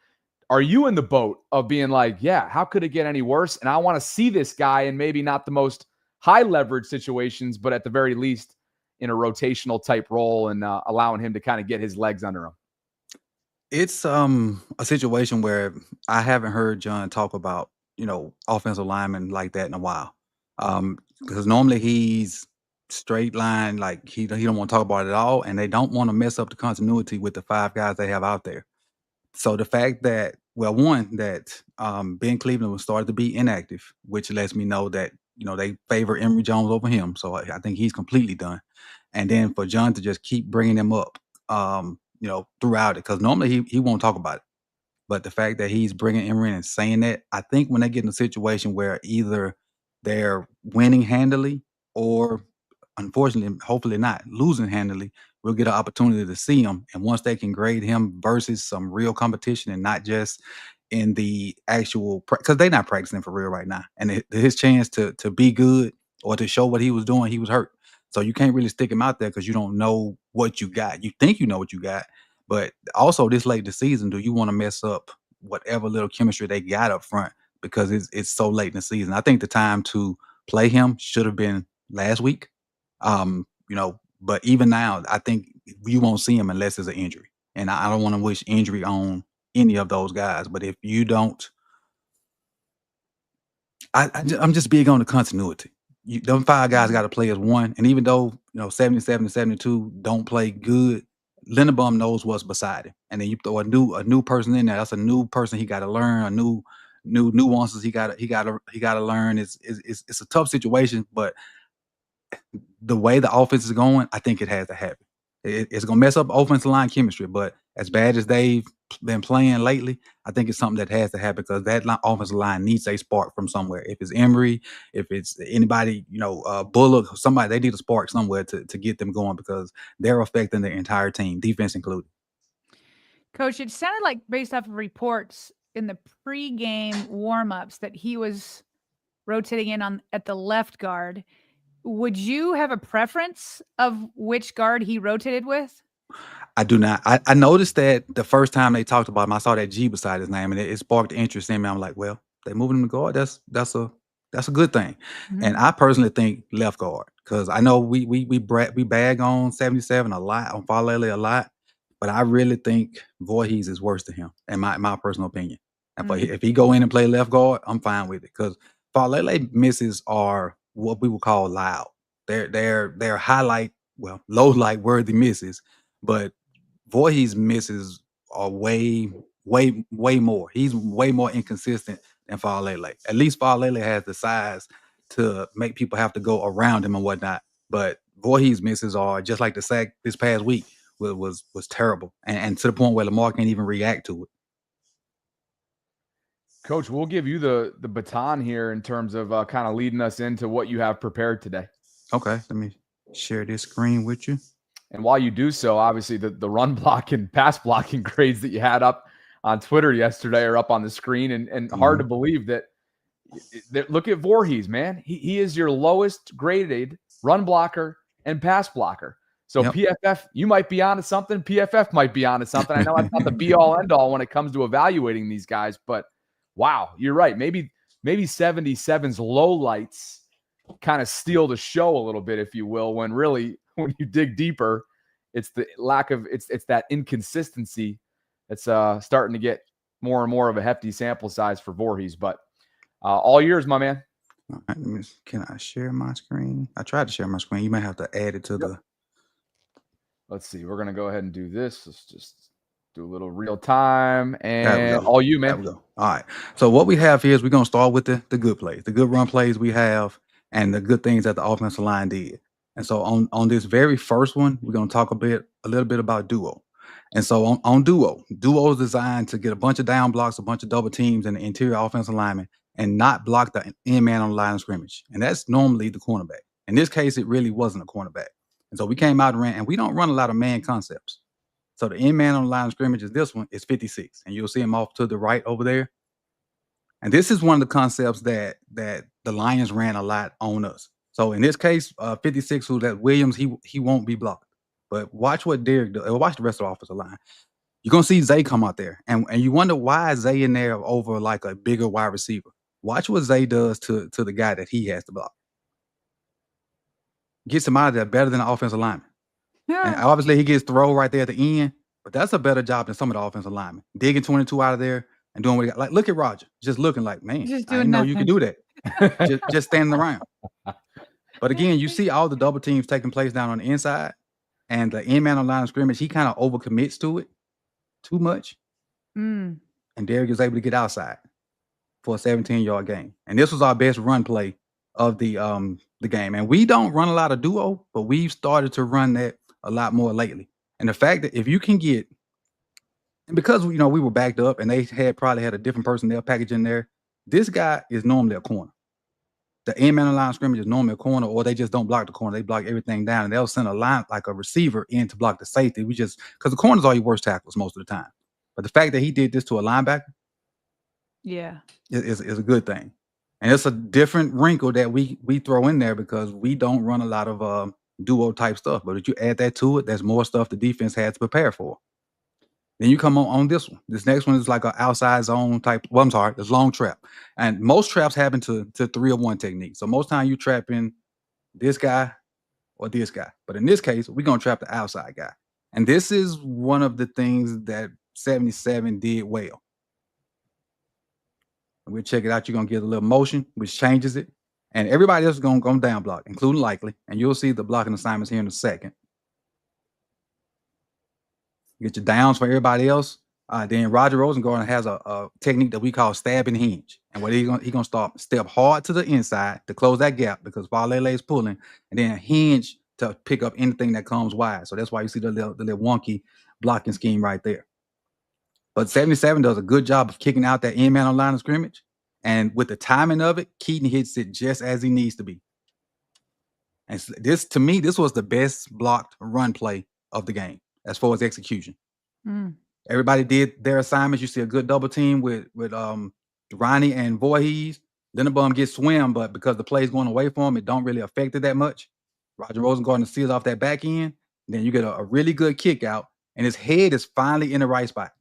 [SPEAKER 1] Are you in the boat of being like, yeah, how could it get any worse? And I want to see this guy in maybe not the most high leverage situations, but at the very least in a rotational type role and allowing him to kind of get his legs under him?
[SPEAKER 5] It's a situation where I haven't heard John talk about, offensive linemen like that in a while. Because normally he's straight line, like he don't want to talk about it at all, and they don't want to mess up the continuity with the 5 guys they have out there. So the fact that, well, one, that Ben Cleveland was started to be inactive, which lets me know that, they favor Emory Jones over him. So I think he's completely done. And then for John to just keep bringing him up, throughout it, because normally he won't talk about it. But the fact that he's bringing Emory in and saying that, I think when they get in a situation where either they're winning handily or, unfortunately, hopefully not, losing handily, we'll get an opportunity to see him. And once they can grade him versus some real competition and not just in the actual, because they're not practicing for real right now. And his chance to be good or to show what he was doing, he was hurt. So you can't really stick him out there because you don't know what you got. You think you know what you got. But also this late in the season, do you want to mess up whatever little chemistry they got up front because it's so late in the season? I think the time to play him should have been last week. But even now, I think you won't see him unless it's an injury. And I don't want to wish injury on any of those guys. But if you don't, I'm just big on the continuity. Them 5 guys got to play as one. And even though, 77 and 72 don't play good, Linderbaum knows what's beside him. And then you throw a new person in there. That's a new person he got to learn, a new nuances he got to learn. It's a tough situation, but the way the offense is going, I think it has to happen. It's going to mess up offensive line chemistry, but as bad as they've been playing lately, I think it's something that has to happen because that offensive line needs a spark from somewhere. If it's Emory, if it's anybody, Bullock, somebody, they need a spark somewhere to get them going because they're affecting the entire team, defense included.
[SPEAKER 2] Coach, it sounded like, based off of reports in the pregame warmups, that he was rotating in at the left guard. Would you have a preference of which guard he rotated with?
[SPEAKER 5] I do not. I noticed that the first time they talked about him, I saw that G beside his name, and it sparked interest in me. I'm like, well, they moving him to guard. That's a good thing. Mm-hmm. And I personally think left guard because I know we bag on 77 a lot, on Falele a lot, but I really think Voorhees is worse than him, in my personal opinion. And if he go in and play left guard, I'm fine with it because Falele misses are what we would call loud. They're highlight, low light worthy misses, but Voorhees misses are way more. He's way more inconsistent than Falele. At least Falele has the size to make people have to go around him and whatnot. But Voorhees misses are just like the sack this past week was terrible, and to the point where Lamar can't even react to it.
[SPEAKER 1] Coach, we'll give you the baton here in terms of kind of leading us into what you have prepared today.
[SPEAKER 5] Okay, let me share this screen with you.
[SPEAKER 1] And while you do so, obviously the run block and pass blocking grades that you had up on Twitter yesterday are up on the screen, and hard to believe that look at Voorhees, man. He is your lowest graded run blocker and pass blocker. So PFF, you might be onto something. PFF might be onto something. I know that's not the be-all, end-all when it comes to evaluating these guys, but wow, you're right. Maybe 77's low lights kind of steal the show a little bit, if you will, when really when you dig deeper, it's the lack of it's that inconsistency that's starting to get more and more of a hefty sample size for Voorhees. But all yours, my man.
[SPEAKER 5] All right, can I share my screen? I tried to share my screen. You may have to add it to the.
[SPEAKER 1] Let's see. We're gonna go ahead and do this. Let's just do a little real time, and all you, man.
[SPEAKER 5] There we go. All right. So what we have here is we're gonna start with the good plays, the good run plays we have, and the good things that the offensive line did. And so on this very first one, we're gonna talk a little bit about duo. And so on duo is designed to get a bunch of down blocks, a bunch of double teams and the interior offensive lineman and not block the end man on the line of scrimmage. And that's normally the cornerback. In this case, it really wasn't a cornerback. And so we came out and ran, and we don't run a lot of man concepts. So the end man on the line of scrimmage is this one, is 56. And you'll see him off to the right over there. And this is one of the concepts that the Lions ran a lot on us. So in this case, 56, who's at Williams, he won't be blocked. But watch what Derek does. Watch the rest of the offensive line. You're going to see Zay come out there. And you wonder why is Zay in there over like a bigger wide receiver. Watch what Zay does to the guy that he has to block. Gets him out of there better than the offensive lineman. Yeah. And obviously he gets thrown right there at the end, but that's a better job than some of the offensive linemen. Digging 22 out of there and doing what he got. Like, look at Roger. Just looking like, man, I didn't know you could do that. just standing around. But again, you see all the double teams taking place down on the inside. And the end man on the line of scrimmage, he kind of overcommits to it too much. And Derek is able to get outside for a 17-yard gain. And this was our best run play of the game. And we don't run a lot of duo, but we've started to run that a lot more lately. And the fact that if you can get, and because we were backed up and they probably had a different personnel package in there, this guy is normally a corner. The end man on the line of scrimmage is normally a corner, or they just don't block the corner. They block everything down, and they'll send a line like a receiver in to block the safety. Because the corners are your worst tackles most of the time. But the fact that he did this to a linebacker, is a good thing. And it's a different wrinkle that we throw in there because we don't run a lot of duo type stuff. But if you add that to it, there's more stuff the defense had to prepare for. Then you come on this one. This next one is like an outside zone type. Well, I'm sorry, it's long trap. And most traps happen to 3-1 technique. So most time you trap in this guy or this guy. But in this case, we're going to trap the outside guy. And this is one of the things that 77 did well. And we'll check it out. You're going to get a little motion, which changes it. And everybody else is going to go down block, including Likely. And you'll see the blocking assignments here in a second. Get your downs for everybody else. Then Roger Rosengard has a technique that we call stab and hinge. And what he's gonna step hard to the inside to close that gap because Falele is pulling, and then hinge to pick up anything that comes wide. So that's why you see the little wonky blocking scheme right there. But 77 does a good job of kicking out that end man on line of scrimmage. And with the timing of it, Keaton hits it just as he needs to be. And this, to me, this was the best blocked run play of the game as far as execution. Everybody did their assignments. You see a good double team with Ronnie and Voorhees. Linderbaum gets swim, but because the play's going away from him, it don't really affect it that much. Roger Rosengard seals off that back end. Then you get a really good kick out, and his head is finally in the right spot.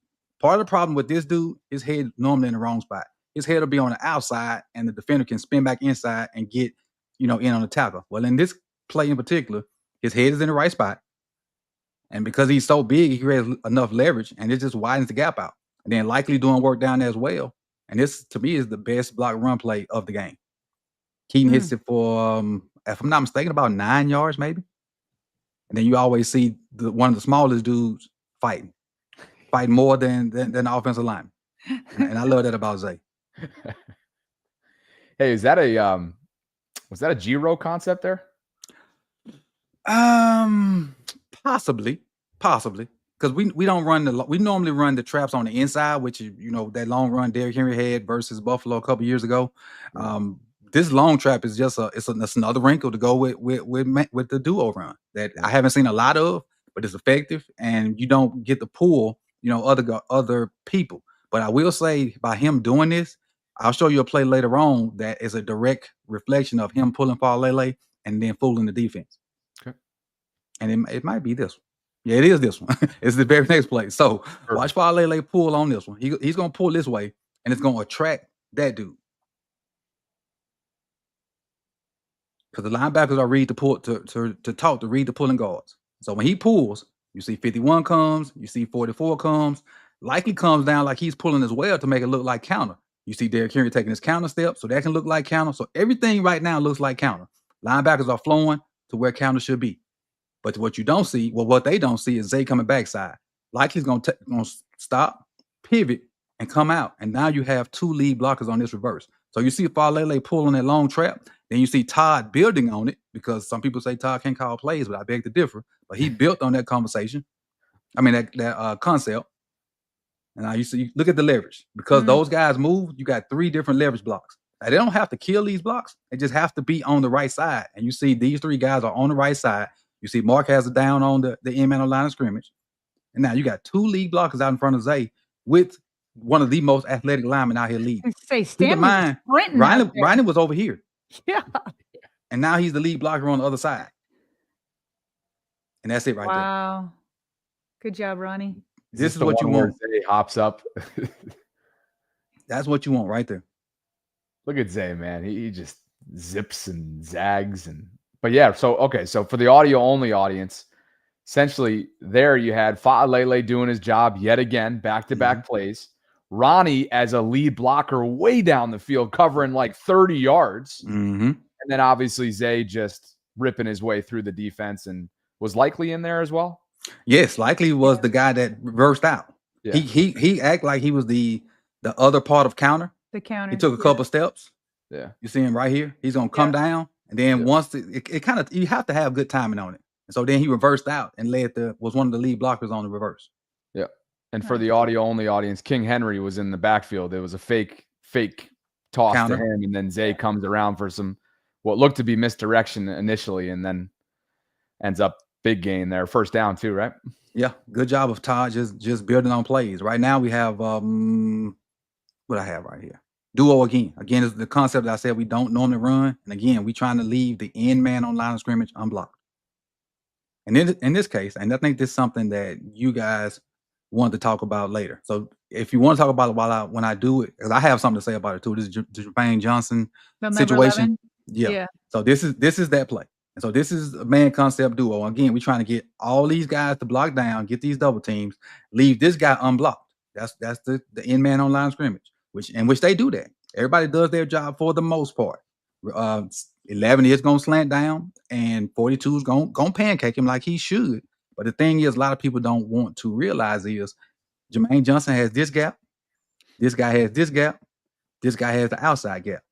[SPEAKER 5] Part of the problem with this dude, his head normally in the wrong spot. His head will be on the outside, and the defender can spin back inside and get, in on the tackle. Well, in this play in particular, his head is in the right spot. And because he's so big, he creates enough leverage, and it just widens the gap out. And then Likely doing work down there as well. And this, to me, is the best block run play of the game. Keaton hits it for, if I'm not mistaken, about 9 yards maybe. And then you always see one of the smallest dudes fighting more than the offensive lineman. And I love that about Zay.
[SPEAKER 1] Hey, is that was that a G-row concept there?
[SPEAKER 5] Possibly, because we don't run we normally run the traps on the inside, which is that long run Derrick Henry had versus Buffalo a couple years ago. This long trap is just it's another wrinkle to go with the duo run that I haven't seen a lot of, but it's effective, and you don't get the pull other people. But I will say by him doing this, I'll show you a play later on that is a direct reflection of him pulling Falele and then fooling the defense. And it might be this one. Yeah, it is this one. It's the very next play. So watch Falele pull on this one. He's going to pull this way, and it's going to attract that dude. Because the linebackers are read to pull to read the pulling guards. So when he pulls, you see 51 comes, you see 44 comes. Likely comes down like he's pulling as well to make it look like counter. You see Derrick Henry taking his counter step, so that can look like counter. So everything right now looks like counter. Linebackers are flowing to where counter should be. But what you don't see, what they don't see is Zay coming backside. Likely's going to stop, pivot, and come out. And now you have two lead blockers on this reverse. So you see Falele pulling that long trap. Then you see Todd building on it because some people say Todd can't call plays, but I beg to differ. But he built on that conversation. I mean that concept. And now you see, look at the leverage because those guys move. You got 3 different leverage blocks. Now, they don't have to kill these blocks. They just have to be on the right side. And you see these 3 guys are on the right side. You see Mark has it down on the end man on line of scrimmage. And now you got 2 lead blockers out in front of Zay with one of the most athletic linemen out here leading.
[SPEAKER 2] Say,
[SPEAKER 5] Keep in mind, Riley was over here.
[SPEAKER 2] Yeah.
[SPEAKER 5] And now he's the lead blocker on the other side. And that's it right there.
[SPEAKER 2] Wow. Good job, Ronnie.
[SPEAKER 5] This is what you want.
[SPEAKER 1] Zay hops up.
[SPEAKER 5] That's what you want right there.
[SPEAKER 1] Look at Zay, man. He just zips and zags. But yeah, so for the audio only audience, essentially there you had Fa'alele doing his job yet again, back-to-back plays. Ronnie as a lead blocker way down the field, covering like 30 yards. And then obviously Zay just ripping his way through the defense and was Likely in there as well.
[SPEAKER 5] Yes, Likely was the guy that reversed out. Yeah. He acted like he was the other part of counter.
[SPEAKER 2] The counter.
[SPEAKER 5] He took a couple steps.
[SPEAKER 1] Yeah.
[SPEAKER 5] You see him right here. He's gonna come down, and then once it kind of, you have to have good timing on it. And so then he reversed out and was one of the lead blockers on the reverse.
[SPEAKER 1] Yeah. And for the audio only audience, King Henry was in the backfield. It was a fake toss counter to him, and then Zay comes around for some what looked to be misdirection initially, and then ends up big gain there. First down too, right?
[SPEAKER 5] Yeah. Good job of Todd just building on plays. Right now we have what I have right here. Duo again. Again, is the concept that I said we don't normally run. And again, we're trying to leave the end man on line of scrimmage unblocked. And in this case, and I think this is something that you guys want to talk about later. So if you want to talk about it when I do it, because I have something to say about it too. This is Jermaine Johnson situation. Yeah. So this is that play. And so this is a man concept duo. Again, we're trying to get all these guys to block down, get these double teams, leave this guy unblocked. That's the end man on line of scrimmage, which they do that. Everybody does their job for the most part. 11 is going to slant down, and 42 is going to pancake him like he should. But the thing is, a lot of people don't want to realize is Jermaine Johnson has this gap. This guy has this gap. This guy has the outside gap.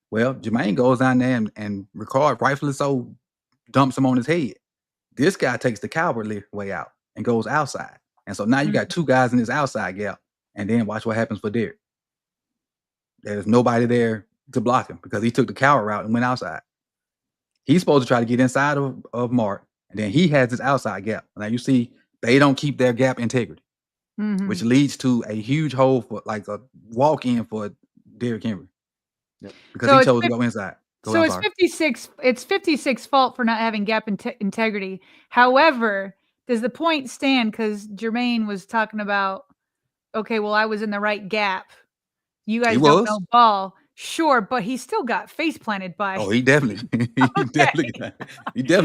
[SPEAKER 5] Well, Jermaine goes down there and Ricard, rightfully so, dumps him on his head. This guy takes the cowardly way out and goes outside. And so now you got 2 guys in this outside gap. And then watch what happens for Derek. There's nobody there to block him because he took the coward route and went outside. He's supposed to try to get inside of Mark, and then he has this outside gap. Now you see they don't keep their gap integrity, which leads to a huge hole for like a walk-in for Derrick Henry. Yep. Because he chose to go inside.
[SPEAKER 2] It's 56. It's 56 fault for not having gap integrity. However, does the point stand? Because Jermaine was talking about, okay, well, I was in the right gap. You guys don't know ball. Sure, but he still got face planted by.
[SPEAKER 5] Oh, he definitely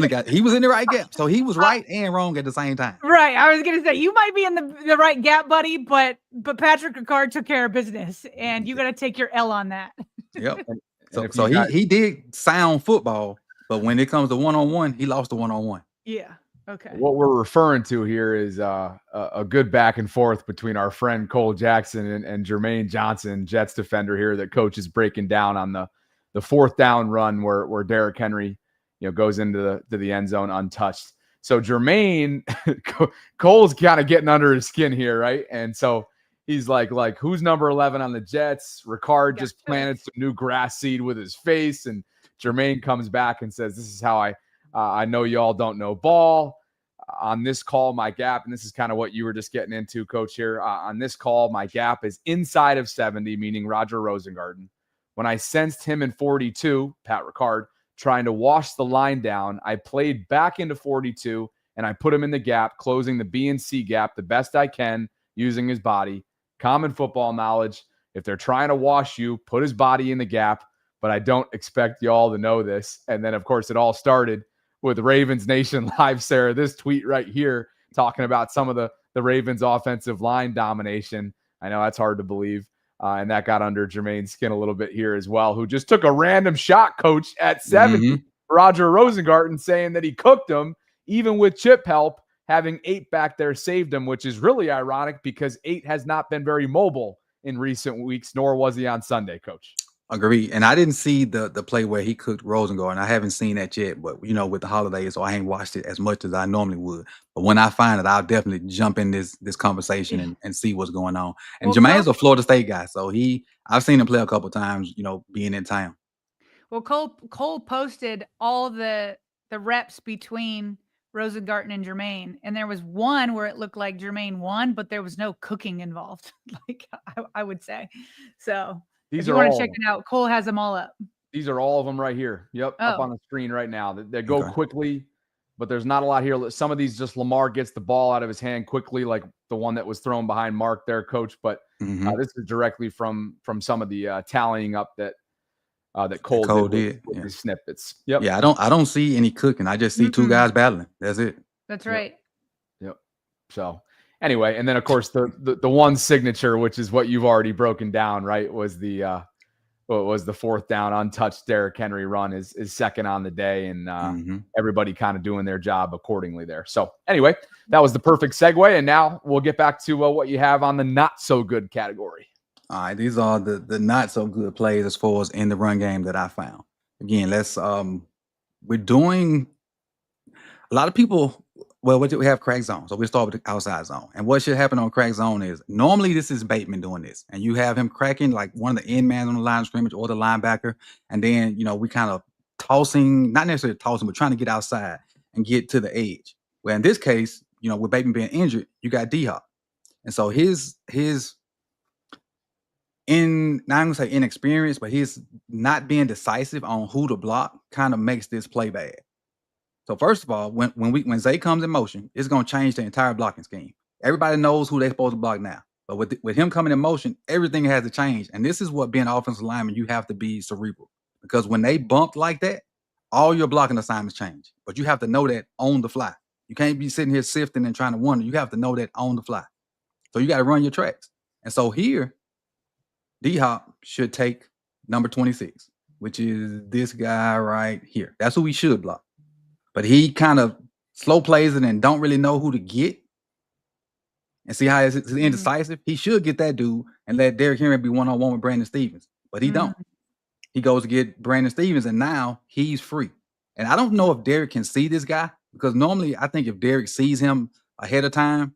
[SPEAKER 5] got. He was in the right gap, so he was right and wrong at the same time.
[SPEAKER 2] Right. I was gonna say you might be in the right gap, buddy, but Patrick Ricard took care of business, and you got to take your L on that.
[SPEAKER 5] Yep. So he did sound football, but when it comes to one-on-one, he lost the one-on-one.
[SPEAKER 2] Yeah. Okay.
[SPEAKER 1] What we're referring to here is a good back and forth between our friend Cole Jackson and Jermaine Johnson, Jets defender here, that coach is breaking down on the 4th down run where Derrick Henry, goes into the end zone untouched. So Jermaine, Cole's kind of getting under his skin here, right? And so he's like who's number 11 on the Jets? Ricard just planted some new grass seed with his face, and Jermaine comes back and says, "This is how I know y'all don't know ball. On this call, my gap," and this is kind of what you were just getting into, Coach, here. On this call, my gap is inside of 70, meaning Roger Rosengarten. When I sensed him in 42, Pat Ricard, trying to wash the line down, I played back into 42, and I put him in the gap, closing the B and C gap the best I can using his body. Common football knowledge. If they're trying to wash you, put his body in the gap, but I don't expect y'all to know this. And then, of course, it all started with Ravens Nation Live, Sarah, this tweet right here talking about some of the Ravens offensive line domination. I know that's hard to believe. And that got under Jermaine's skin a little bit here as well, who just took a random shot, Coach, at 70. Roger Rosengarten saying that he cooked him, even with chip help, having 8 back there saved him, which is really ironic because 8 has not been very mobile in recent weeks, nor was he on Sunday, Coach.
[SPEAKER 5] Agree. And I didn't see the play where he cooked Rosengard, and I haven't seen that yet. But with the holidays, so I ain't watched it as much as I normally would. But when I find it, I'll definitely jump in this conversation and see what's going on. And
[SPEAKER 2] Well,
[SPEAKER 5] Jermaine's
[SPEAKER 2] Cole,
[SPEAKER 5] a Florida State guy, so I've seen him play a couple times, being in town.
[SPEAKER 2] well, Cole posted all the reps between Rosengarten and Jermaine, and there was one where it looked like Jermaine won, but there was no cooking involved. Like I would say. So
[SPEAKER 1] These
[SPEAKER 2] if you
[SPEAKER 1] are
[SPEAKER 2] want
[SPEAKER 1] all
[SPEAKER 2] to check
[SPEAKER 1] of
[SPEAKER 2] it out, Cole has them all up.
[SPEAKER 1] These are all of them right here. Yep, up
[SPEAKER 2] Oh.
[SPEAKER 1] on the screen right now. They go
[SPEAKER 5] Okay.
[SPEAKER 1] quickly, but there's not a lot here. Some of these just Lamar gets the ball out of his hand quickly, like the one that was thrown behind Mark there, Coach. But this is directly from some of the tallying up that Cole did with his snippets. Yep.
[SPEAKER 5] Yeah, I don't see any cooking. I just see two guys battling. That's it.
[SPEAKER 2] That's right.
[SPEAKER 1] Yep. So anyway, and then of course the one signature, which is what you've already broken down, right, was the fourth down untouched Derrick Henry run is second on the day, and everybody kind of doing their job accordingly there. So anyway, that was the perfect segue, and now we'll get back to what you have on the not so good category.
[SPEAKER 5] All right, these are the not so good plays as far as in the run game that I found. Again, we're doing a lot of people. Well, we have crack zone, so we start with the outside zone. And what should happen on crack zone is normally this is Bateman doing this, and you have him cracking like one of the end man on the line of scrimmage or the linebacker, and then we kind of tossing, not necessarily tossing, but trying to get outside and get to the edge. Well, in this case, with Bateman being injured, you got D-Hop, and so his not gonna say inexperience, but his not being decisive on who to block kind of makes this play bad. So first of all, when Zay comes in motion, it's gonna change the entire blocking scheme. Everybody knows who they're supposed to block now, but with him coming in motion, everything has to change. And this is what being an offensive lineman, you have to be cerebral, because when they bump like that, all your blocking assignments change. But you have to know that on the fly. You can't be sitting here sifting and trying to wonder. You have to know that on the fly. So you got to run your tracks. And so here, D-Hop should take number 26, which is this guy right here. That's who he should block. But he kind of slow plays it and don't really know who to get. And see how it's indecisive? He should get that dude and let Derrick Henry be one-on-one with Brandon Stevens. But he don't. He goes to get Brandon Stevens, and now he's free. And I don't know if Derrick can see this guy, because normally I think if Derrick sees him ahead of time,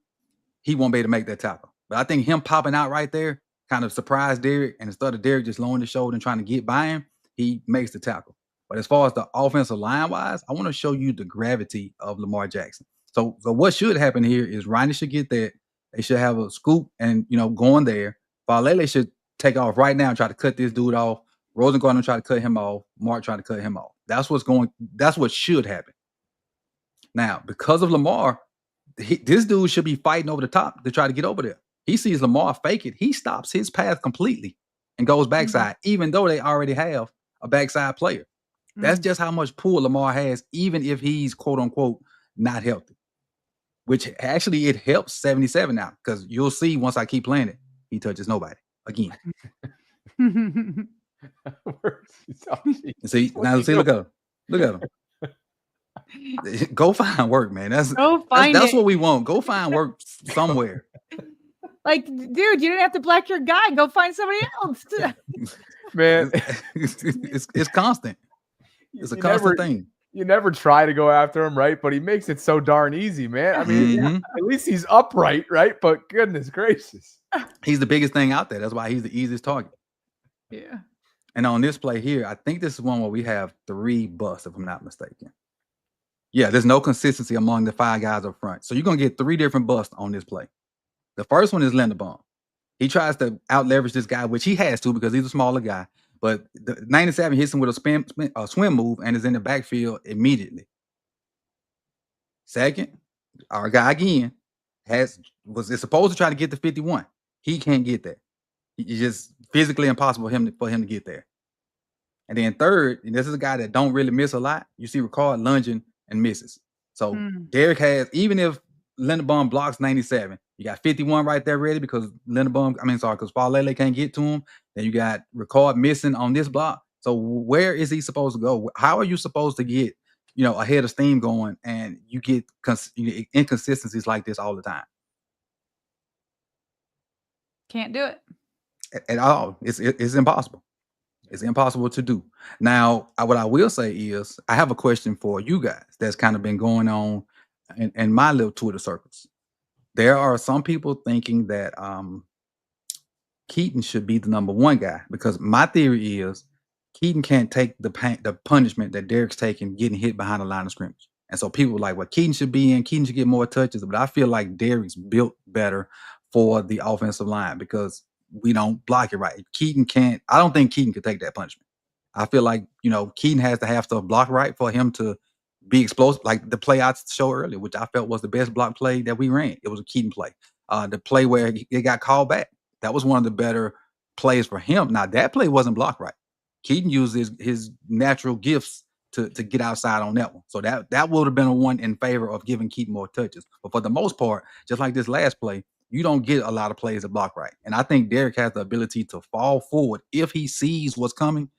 [SPEAKER 5] he won't be able to make that tackle. But I think him popping out right there kind of surprised Derrick, and instead of Derrick just lowering his shoulder and trying to get by him, he makes the tackle. But as far as the offensive line-wise, I want to show you the gravity of Lamar Jackson. So what should happen here is Ronnie should get that. They should have a scoop and, going there. Valele should take off right now and try to cut this dude off. Rosengarten try to cut him off. Mark try to cut him off. That's what should happen. Now, because of Lamar, this dude should be fighting over the top to try to get over there. He sees Lamar fake it. He stops his path completely and goes backside, even though they already have a backside player. That's just how much pull Lamar has, even if he's quote unquote not healthy, which actually it helps 77 now, because you'll see once I keep playing it, he touches nobody again. See, look at him. Go find work, man. That's what we want. Go find work somewhere.
[SPEAKER 2] Like, dude, you didn't have to black your guy. Go find somebody else.
[SPEAKER 1] Man,
[SPEAKER 5] it's constant. It's a constant thing.
[SPEAKER 1] You never try to go after him, right? But he makes it so darn easy, man. I mean, at least he's upright, right? But goodness gracious.
[SPEAKER 5] He's the biggest thing out there. That's why he's the easiest target.
[SPEAKER 2] Yeah.
[SPEAKER 5] And on this play here, I think this is one where we have 3 busts, if I'm not mistaken. Yeah, there's no consistency among the 5 guys up front. So you're going to get 3 different busts on this play. The first one is Linderbaum. He tries to out-leverage this guy, which he has to because he's a smaller guy. But the 97 hits him with a swim move and is in the backfield immediately. Second, our guy again is supposed to try to get the 51. He can't get that. It's just physically impossible for him to get there. And then third, and this is a guy that don't really miss a lot. You see Ricard lunging and misses. So Derrick has, even if Linderbaum blocks 97, you got 51 right there ready because because Valele can't get to him. Then you got Ricard missing on this block. So where is he supposed to go? How are you supposed to get, ahead of steam going, and you get inconsistencies like this all the time?
[SPEAKER 2] Can't do it
[SPEAKER 5] At all. It's impossible. It's impossible to do. Now, what I will say is, I have a question for you guys that's kind of been going on in my little Twitter circles. There are some people thinking that Keaton should be the number one guy, because my theory is Keaton can't take the punishment that Derek's taking getting hit behind the line of scrimmage. And so people are like, well, Keaton should be in, Keaton should get more touches. But I feel like Derek's built better for the offensive line because we don't block it right. I don't think Keaton could take that punishment. I feel like, Keaton has to have stuff blocked right for him to be explosive. Like the play I showed earlier, which I felt was the best block play that we ran. It was a Keaton play. The play where it got called back, that was one of the better plays for him. Now, that play wasn't blocked right. Keaton used his natural gifts to get outside on that one. So that would have been a one in favor of giving Keaton more touches. But for the most part, just like this last play, you don't get a lot of plays that block right. And I think Derek has the ability to fall forward if he sees what's coming,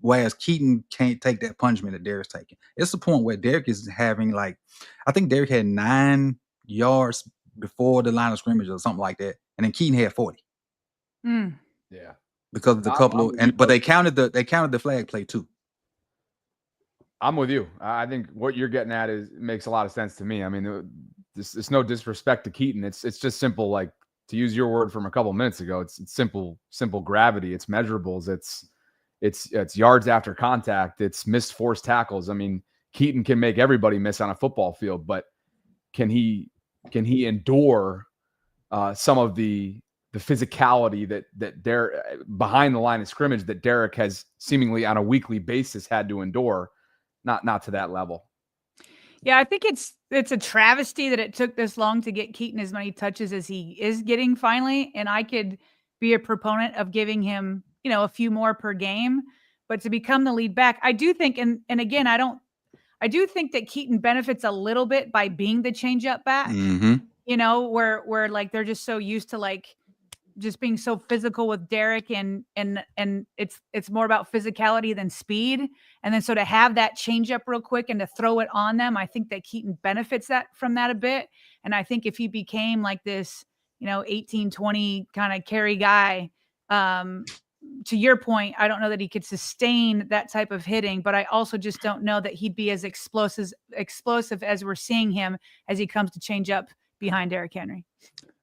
[SPEAKER 5] whereas Keaton can't take that punishment that Derek's taking. It's the point where Derek is having, I think Derek had 9 yards before the line of scrimmage or something like that. And then Keaton had 40.
[SPEAKER 1] Yeah.
[SPEAKER 5] Because of the couple but they counted the flag play too.
[SPEAKER 1] I'm with you. I think what you're getting at makes a lot of sense to me. I mean, it's no disrespect to Keaton. It's just simple, like, to use your word from a couple minutes ago. It's simple gravity. It's measurables. It's yards after contact. It's missed forced tackles. I mean, Keaton can make everybody miss on a football field, but can he endure some of the physicality that Derek behind the line of scrimmage that Derek has seemingly on a weekly basis had to endure? Not to that level.
[SPEAKER 2] Yeah, I think it's a travesty that it took this long to get Keaton as many touches as he is getting finally. And I could be a proponent of giving him, a few more per game, but to become the lead back, I do think, and again, I do think that Keaton benefits a little bit by being the change-up back, where like they're just so used to just being so physical with Derek and it's more about physicality than speed. And then so to have that change up real quick and to throw it on them, I think that Keaton benefits from that a bit. And I think if he became like this, 18, 20 kind of carry guy, to your point, I don't know that he could sustain that type of hitting, but I also just don't know that he'd be as explosive as we're seeing him as he comes to change up behind Derrick Henry.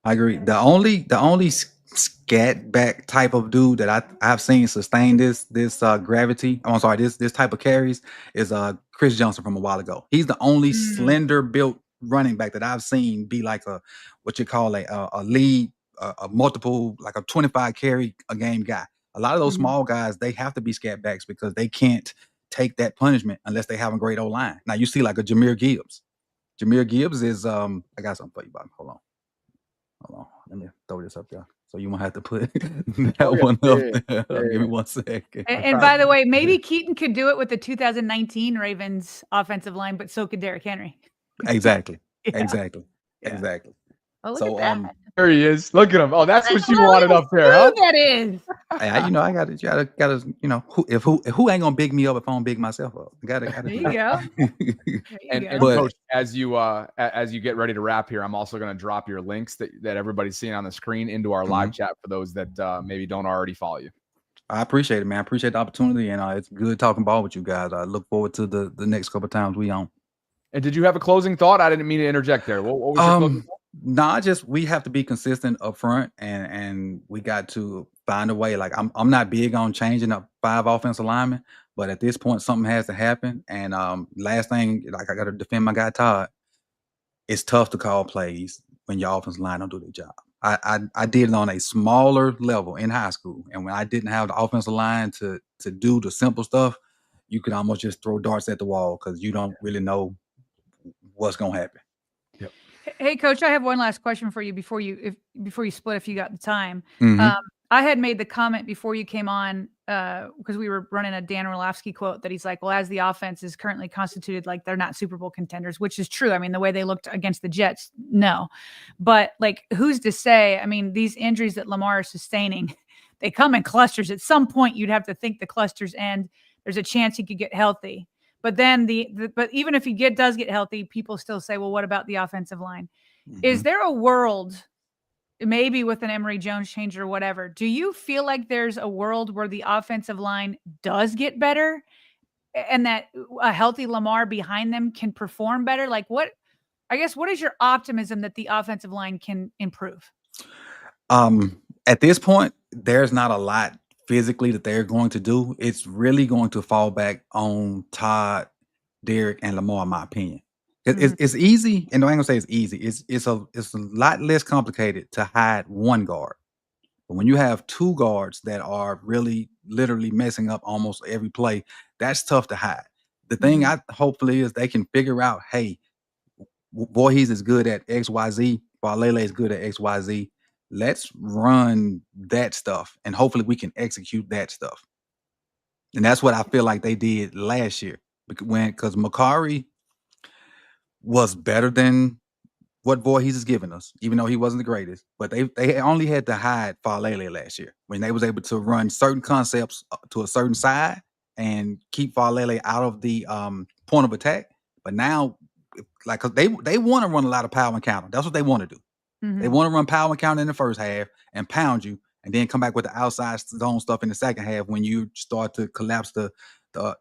[SPEAKER 5] I agree. The only scat back type of dude that I've seen sustain this gravity. I'm sorry, this type of carries is Chris Johnson from a while ago. He's the only slender built running back that I've seen be like a what you call a lead, a multiple, like a 25 carry a game guy. A lot of those small guys, they have to be scat backs because they can't take that punishment unless they have a great O-line. Now you see like a Jahmyr Gibbs. Jahmyr Gibbs is I got something for you, Bob. Hold on. Let me throw this up there. So you won't have to put that one up there. Give me 1 second.
[SPEAKER 2] And by the way, maybe Keaton could do it with the 2019 Ravens offensive line, but so could Derrick Henry.
[SPEAKER 5] Exactly.
[SPEAKER 2] Yeah.
[SPEAKER 5] Exactly.
[SPEAKER 2] Oh, look at that.
[SPEAKER 1] There he is. Look at him. Oh, that's what you wanted up there, huh?
[SPEAKER 2] That is.
[SPEAKER 5] I gotta, who ain't gonna big me up if I don't big myself up? Gotta.
[SPEAKER 2] There you go.
[SPEAKER 1] And Coach, as you get ready to wrap here, I'm also going to drop your links that everybody's seeing on the screen into our live chat for those that maybe don't already follow you.
[SPEAKER 5] I appreciate it, man. I appreciate the opportunity, and it's good talking ball with you guys. I look forward to the next couple of times we on. And
[SPEAKER 1] did you have a closing thought? I didn't mean to interject there. What was your closing thought?
[SPEAKER 5] Nah, we have to be consistent up front, and we got to find a way. Like I'm not big on changing up 5 offensive linemen, but at this point, something has to happen. And last thing, like I got to defend my guy Todd. It's tough to call plays when your offensive line don't do their job. I did it on a smaller level in high school, and when I didn't have the offensive line to do the simple stuff, you could almost just throw darts at the wall because you don't really know what's gonna happen.
[SPEAKER 1] Yep.
[SPEAKER 2] Hey, Coach, I have one last question for you before you split, if you got the time. I had made the comment before you came on because we were running a Dan Orlovsky quote that he's like, well, as the offense is currently constituted, like they're not Super Bowl contenders, which is true. I mean, the way they looked against the Jets, no. But like, who's to say? I mean, these injuries that Lamar is sustaining, they come in clusters. At some point, you'd have to think the clusters end. There's a chance he could get healthy. But then but even if he does get healthy, people still say, well, what about the offensive line? Is there a world maybe with an Emory Jones change or whatever, do you feel like there's a world where the offensive line does get better and that a healthy Lamar behind them can perform better? Like what is your optimism that the offensive line can improve?
[SPEAKER 5] At this point, there's not a lot physically that they're going to do. It's really going to fall back on Todd, Derek, and Lamar, in my opinion. It's easy, and I ain't gonna say it's easy. It's a lot less complicated to hide one guard. But when you have two guards that are really literally messing up almost every play, that's tough to hide. The thing I hopefully is they can figure out, hey, Voorhees is good at XYZ, Lele is good at XYZ. Let's run that stuff, and hopefully we can execute that stuff. And that's what I feel like they did last year, because Makari was better than what Voorhees is giving us, even though he wasn't the greatest. But they only had to hide Falele last year when they was able to run certain concepts to a certain side and keep Falele out of the point of attack. But now, like, cause they want to run a lot of power and counter. That's what they want to do. They want to run power and counter in the first half and pound you, and then come back with the outside zone stuff in the second half when you start to collapse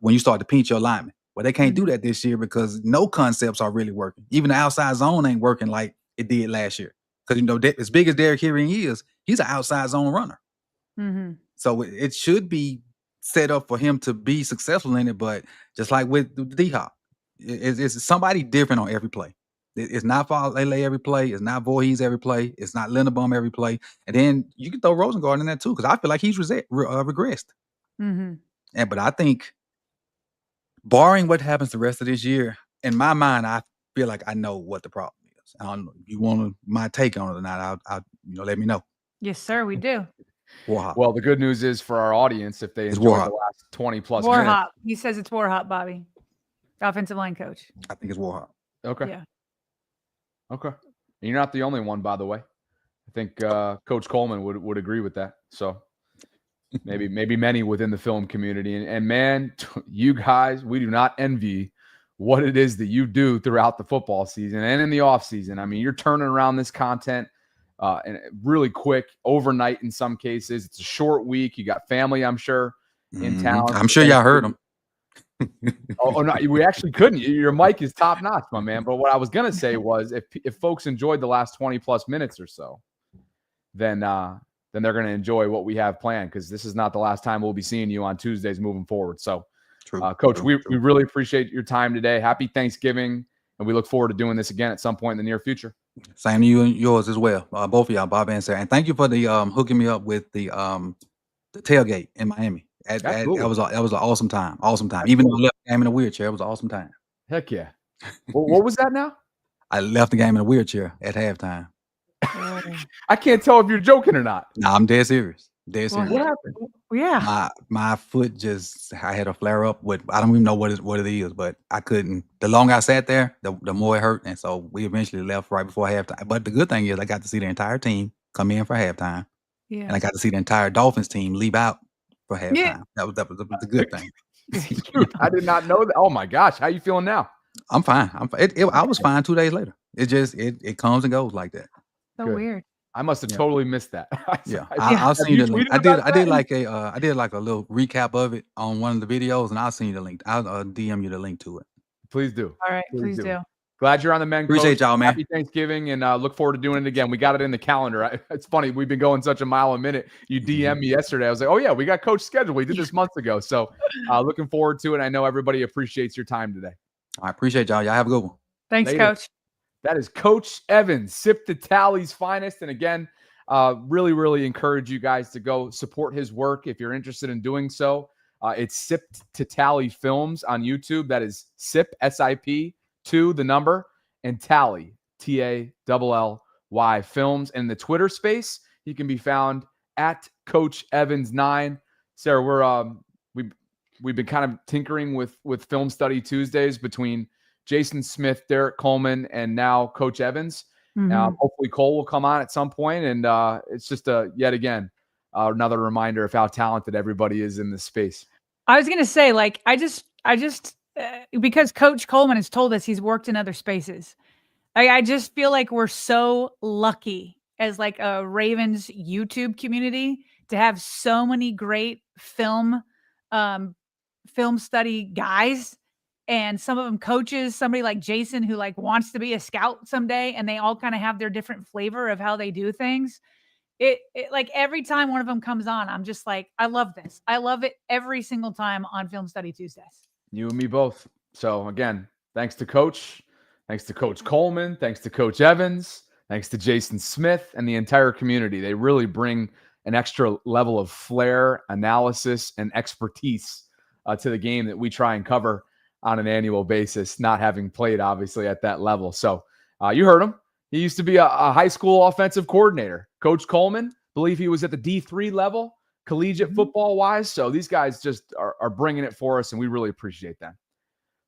[SPEAKER 5] when you start to pinch your lineman. Well, they can't do that this year because no concepts are really working. Even the outside zone ain't working like it did last year. Because, you know, as big as Derrick Henry is, he's an outside zone runner. So it should be set up for him to be successful in it. But just like with the D-Hop, it's somebody different on every play. It's not Falele every play. It's not Voorhees every play. It's not Linderbaum every play. And then you can throw Rosengard in there too, because I feel like he's regressed. But I think, barring what happens the rest of this year, in my mind, I feel like I know what the problem is. I don't know if you want my take on it or not. I'll let me know.
[SPEAKER 2] Yes, sir, we do.
[SPEAKER 5] Warhop.
[SPEAKER 1] Well, the good news is for our audience, if they enjoy the last 20 plus minutes.
[SPEAKER 2] Warhop. He says it's Warhop, Bobby. Offensive line coach.
[SPEAKER 5] I think it's Warhop.
[SPEAKER 1] Okay.
[SPEAKER 2] Yeah.
[SPEAKER 1] Okay. And you're not the only one, by the way. I think Coach Coleman would agree with that. So maybe many within the film community. And man, you guys, we do not envy what it is that you do throughout the football season and in the off season. I mean, you're turning around this content and really quick, overnight in some cases. It's a short week. You got family, I'm sure, in town.
[SPEAKER 5] I'm sure y'all heard them.
[SPEAKER 1] Oh no, we actually couldn't. Your mic is top notch, my man. But what I was gonna say was, if folks enjoyed the last 20 plus minutes or so, then they're gonna enjoy what we have planned, because this is not the last time we'll be seeing you on Tuesdays moving forward. So, Coach, we really appreciate your time today. Happy Thanksgiving, and we look forward to doing this again at some point in the near future.
[SPEAKER 5] Same to you and yours as well, both of y'all, Bob and Sarah. And thank you for the hooking me up with the tailgate in Miami. That was an awesome time. Awesome time. Even though I left the game in a wheelchair, it was an awesome time.
[SPEAKER 1] Heck yeah. What was that now?
[SPEAKER 5] I left the game in a wheelchair at halftime.
[SPEAKER 1] I can't tell if you're joking or not.
[SPEAKER 5] No, I'm dead serious. Dead serious.
[SPEAKER 1] What happened?
[SPEAKER 2] Yeah.
[SPEAKER 5] My foot I had a flare up with, I don't even know what it is, but I couldn't. The longer I sat there, the more it hurt. And so we eventually left right before halftime. But the good thing is I got to see the entire team come in for halftime.
[SPEAKER 2] Yeah.
[SPEAKER 5] And I got to see the entire Dolphins team leave out for halftime. Yeah. That was a good thing.
[SPEAKER 1] Dude, I did not know that. Oh my gosh, how you feeling now?
[SPEAKER 5] I'm fine. I was fine 2 days later. It comes and goes like that.
[SPEAKER 2] So weird.
[SPEAKER 1] I must have totally missed that.
[SPEAKER 5] Yeah, I'll send you the link. I did like a little recap of it on one of the videos, and I'll send you the link. I'll DM you the link to it.
[SPEAKER 1] Please do.
[SPEAKER 2] All right, please do.
[SPEAKER 1] Glad you're on the men.
[SPEAKER 5] Appreciate y'all, man.
[SPEAKER 1] Happy Thanksgiving, and look forward to doing it again. We got it in the calendar. It's funny, we've been going such a mile a minute. You DM'd me yesterday. I was like, oh yeah, we got Coach scheduled. We did this months ago. So looking forward to it. I know everybody appreciates your time today.
[SPEAKER 5] I appreciate y'all. Y'all have a good one.
[SPEAKER 2] Thanks,
[SPEAKER 1] Later.
[SPEAKER 2] Coach.
[SPEAKER 1] That is Coach Evans, Sip to Tally's finest. And again, really, really encourage you guys to go support his work if you're interested in doing so. It's Sip to Tally Films on YouTube. That is Sip, SIP, 2, the number, and Tally, TALLY Films. And in the Twitter space, he can be found at Coach Evans 9. Sarah, we've been kind of tinkering with Film Study Tuesdays between Jason Smith, Derek Coleman, and now Coach Evans. Hopefully Cole will come on at some point, and it's just yet again another reminder of how talented everybody is in this space.
[SPEAKER 2] I was gonna say, like, I just because Coach Coleman has told us he's worked in other spaces. I just feel like we're so lucky as like a Ravens YouTube community to have so many great film study guys, and some of them coaches, somebody like Jason who like wants to be a scout someday, and they all kind of have their different flavor of how they do things. It like every time one of them comes on, I'm just like, I love this. I love it every single time on Film Study Tuesdays.
[SPEAKER 1] You and me both. So again, thanks to Coach. Thanks to Coach Coleman. Thanks to Coach Evans. Thanks to Jason Smith and the entire community. They really bring an extra level of flair, analysis, and expertise to the game that we try and cover on an annual basis, not having played, obviously, at that level. So you heard him. He used to be a high school offensive coordinator. Coach Coleman, believe he was at the D3 level, collegiate football-wise. So these guys just are bringing it for us, and we really appreciate them.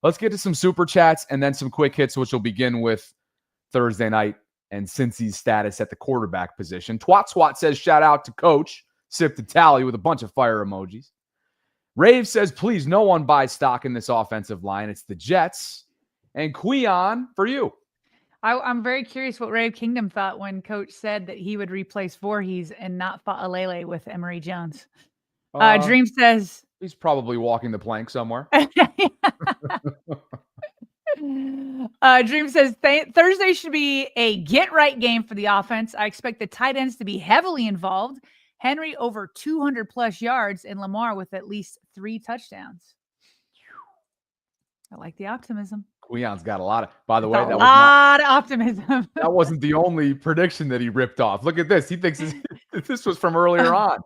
[SPEAKER 1] Let's get to some super chats and then some quick hits, which will begin with Thursday night and Cincy's status at the quarterback position. Twat Swat says, shout out to Coach. Sip to tally with a bunch of fire emojis. Rave says, please, no one buys stock in this offensive line. It's the Jets. And Queon for you.
[SPEAKER 2] I'm very curious what Rave Kingdom thought when Coach said that he would replace Voorhees and not Fa'alele with Emory Jones. Dream says
[SPEAKER 1] he's probably walking the plank somewhere.
[SPEAKER 2] Dream says Thursday should be a get right game for the offense. I expect the tight ends to be heavily involved. Henry over 200 plus yards and Lamar with at least 3 touchdowns. I like the optimism.
[SPEAKER 1] Queon's got a lot of, by the way,
[SPEAKER 2] that was a lot of optimism.
[SPEAKER 1] That wasn't the only prediction that he ripped off. Look at this. He thinks this was from earlier on.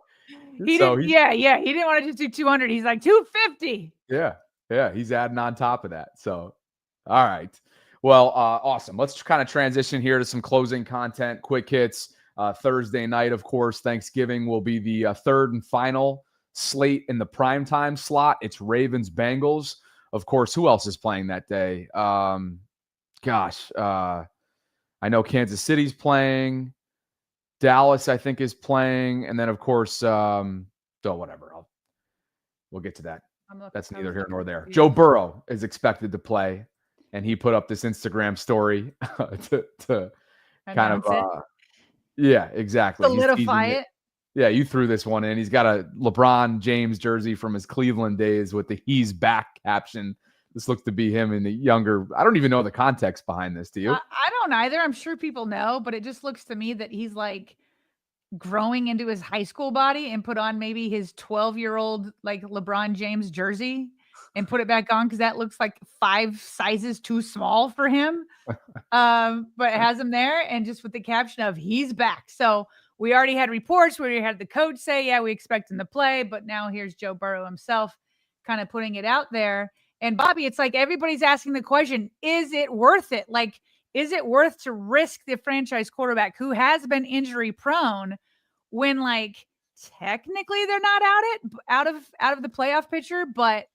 [SPEAKER 2] He didn't want to just do 200. He's like 250.
[SPEAKER 1] Yeah. He's adding on top of that. So, all right. Well, awesome. Let's kind of transition here to some closing content, quick hits. Thursday night, of course, Thanksgiving will be the third and final slate in the primetime slot. It's Ravens-Bengals. Of course, who else is playing that day? I know Kansas City's playing. Dallas, I think, is playing. And then, of course, whatever. We'll get to that. That's neither here nor there. Joe Burrow is expected to play, and he put up this Instagram story to kind of yeah, exactly.
[SPEAKER 2] Solidify it.
[SPEAKER 1] Yeah, you threw this one in. He's got a LeBron James jersey from his Cleveland days with the "He's back" caption. This looks to be him in the younger. I don't even know the context behind this. Do you?
[SPEAKER 2] I don't either. I'm sure people know, but it just looks to me that he's like growing into his high school body and put on maybe his 12-year-old like LeBron James jersey and put it back on because that looks like 5 sizes too small for him. But it has him there and just with the caption of "He's back." So we already had reports where we had the coach say, yeah, we expect him to play. But now here's Joe Burrow himself kind of putting it out there. And Bobby, it's like everybody's asking the question, is it worth it? Like, is it worth to risk the franchise quarterback who has been injury prone when like technically they're not out of the playoff picture, but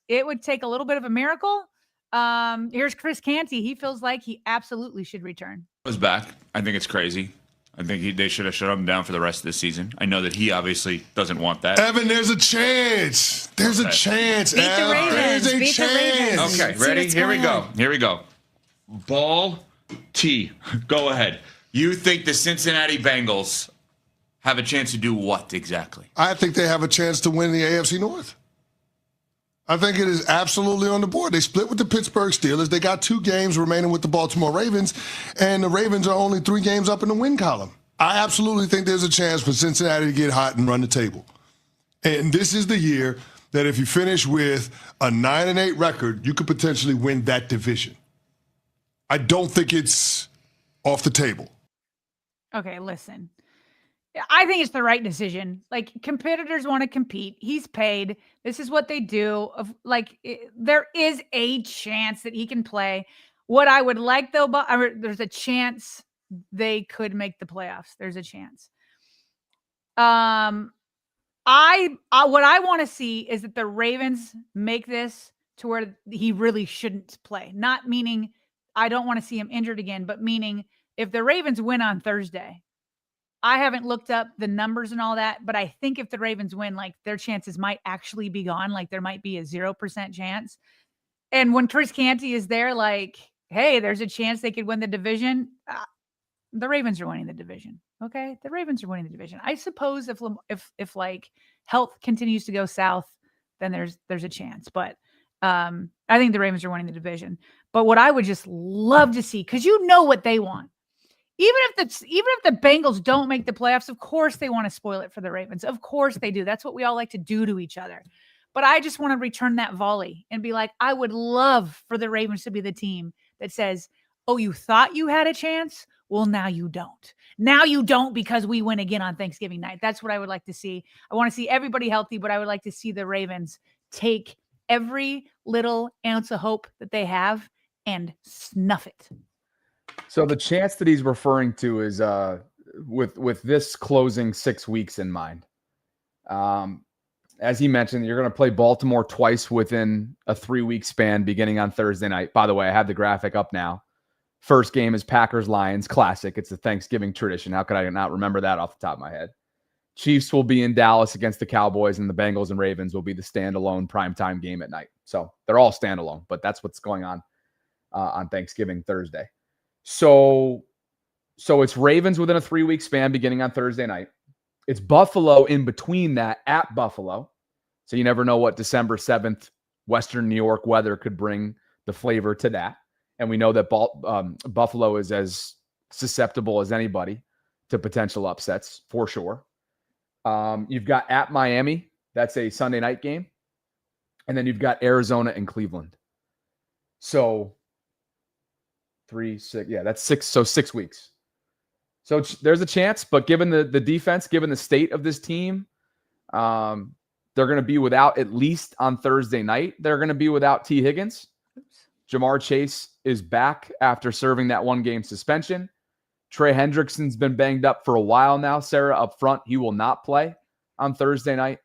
[SPEAKER 2] it would take a little bit of a miracle. Here's Chris Canty. He feels like he absolutely should return.
[SPEAKER 9] Was back. I think it's crazy. I think they should have shut him down for the rest of the season. I know that he obviously doesn't want that.
[SPEAKER 10] Evan, there's a chance. There's a chance.
[SPEAKER 2] Beat the Ravens.
[SPEAKER 10] There's a chance.
[SPEAKER 9] Okay, ready? Here we go. Ball T. Go ahead. You think the Cincinnati Bengals have a chance to do what exactly?
[SPEAKER 10] I think they have a chance to win the AFC North. I think it is absolutely on the board. They split with the Pittsburgh Steelers. They got 2 games remaining with the Baltimore Ravens, and the Ravens are only 3 games up in the win column. I absolutely think there's a chance for Cincinnati to get hot and run the table. And this is the year that if you finish with a 9-8 record, you could potentially win that division. I don't think it's off the table.
[SPEAKER 2] Okay, listen. I think it's the right decision. Like, competitors want to compete. He's paid. This is what they do. There is a chance that he can play. What I would like, though, there's a chance they could make the playoffs. There's a chance. What I want to see is that the Ravens make this to where he really shouldn't play. Not meaning I don't want to see him injured again, but meaning if the Ravens win on Thursday, I haven't looked up the numbers and all that, but I think if the Ravens win, like their chances might actually be gone. Like there might be a 0% chance. And when Chris Canty is there, like, hey, there's a chance they could win the division. the Ravens are winning the division. Okay, the Ravens are winning the division. I suppose if like health continues to go south, then there's a chance. But I think the Ravens are winning the division. But what I would just love to see, because you know what they want. Even if the Bengals don't make the playoffs, of course they want to spoil it for the Ravens. Of course they do. That's what we all like to do to each other. But I just want to return that volley and be like, I would love for the Ravens to be the team that says, oh, you thought you had a chance? Well, now you don't. Now you don't because we win again on Thanksgiving night. That's what I would like to see. I want to see everybody healthy, but I would like to see the Ravens take every little ounce of hope that they have and snuff it.
[SPEAKER 1] So the chance that he's referring to is with this closing 6 weeks in mind. As he mentioned, you're going to play Baltimore twice within a 3-week span beginning on Thursday night. By the way, I have the graphic up now. First game is Packers-Lions, classic. It's a Thanksgiving tradition. How could I not remember that off the top of my head? Chiefs will be in Dallas against the Cowboys, and the Bengals and Ravens will be the standalone primetime game at night. So they're all standalone, but that's what's going on Thanksgiving Thursday. So it's Ravens within a 3-week span beginning on Thursday night. It's Buffalo in between that at Buffalo. So you never know what December 7th Western New York weather could bring the flavor to that. And we know that Buffalo is as susceptible as anybody to potential upsets, for sure. You've got at Miami. That's a Sunday night game. And then you've got Arizona and Cleveland. So 3, 6. Yeah, that's 6. So 6 weeks. So there's a chance. But given the defense, given the state of this team, they're going to be without, at least on Thursday night, they're going to be without T. Higgins. Jamar Chase is back after serving that 1-game suspension. Trey Hendrickson's been banged up for a while now. Sarah, up front, he will not play on Thursday night.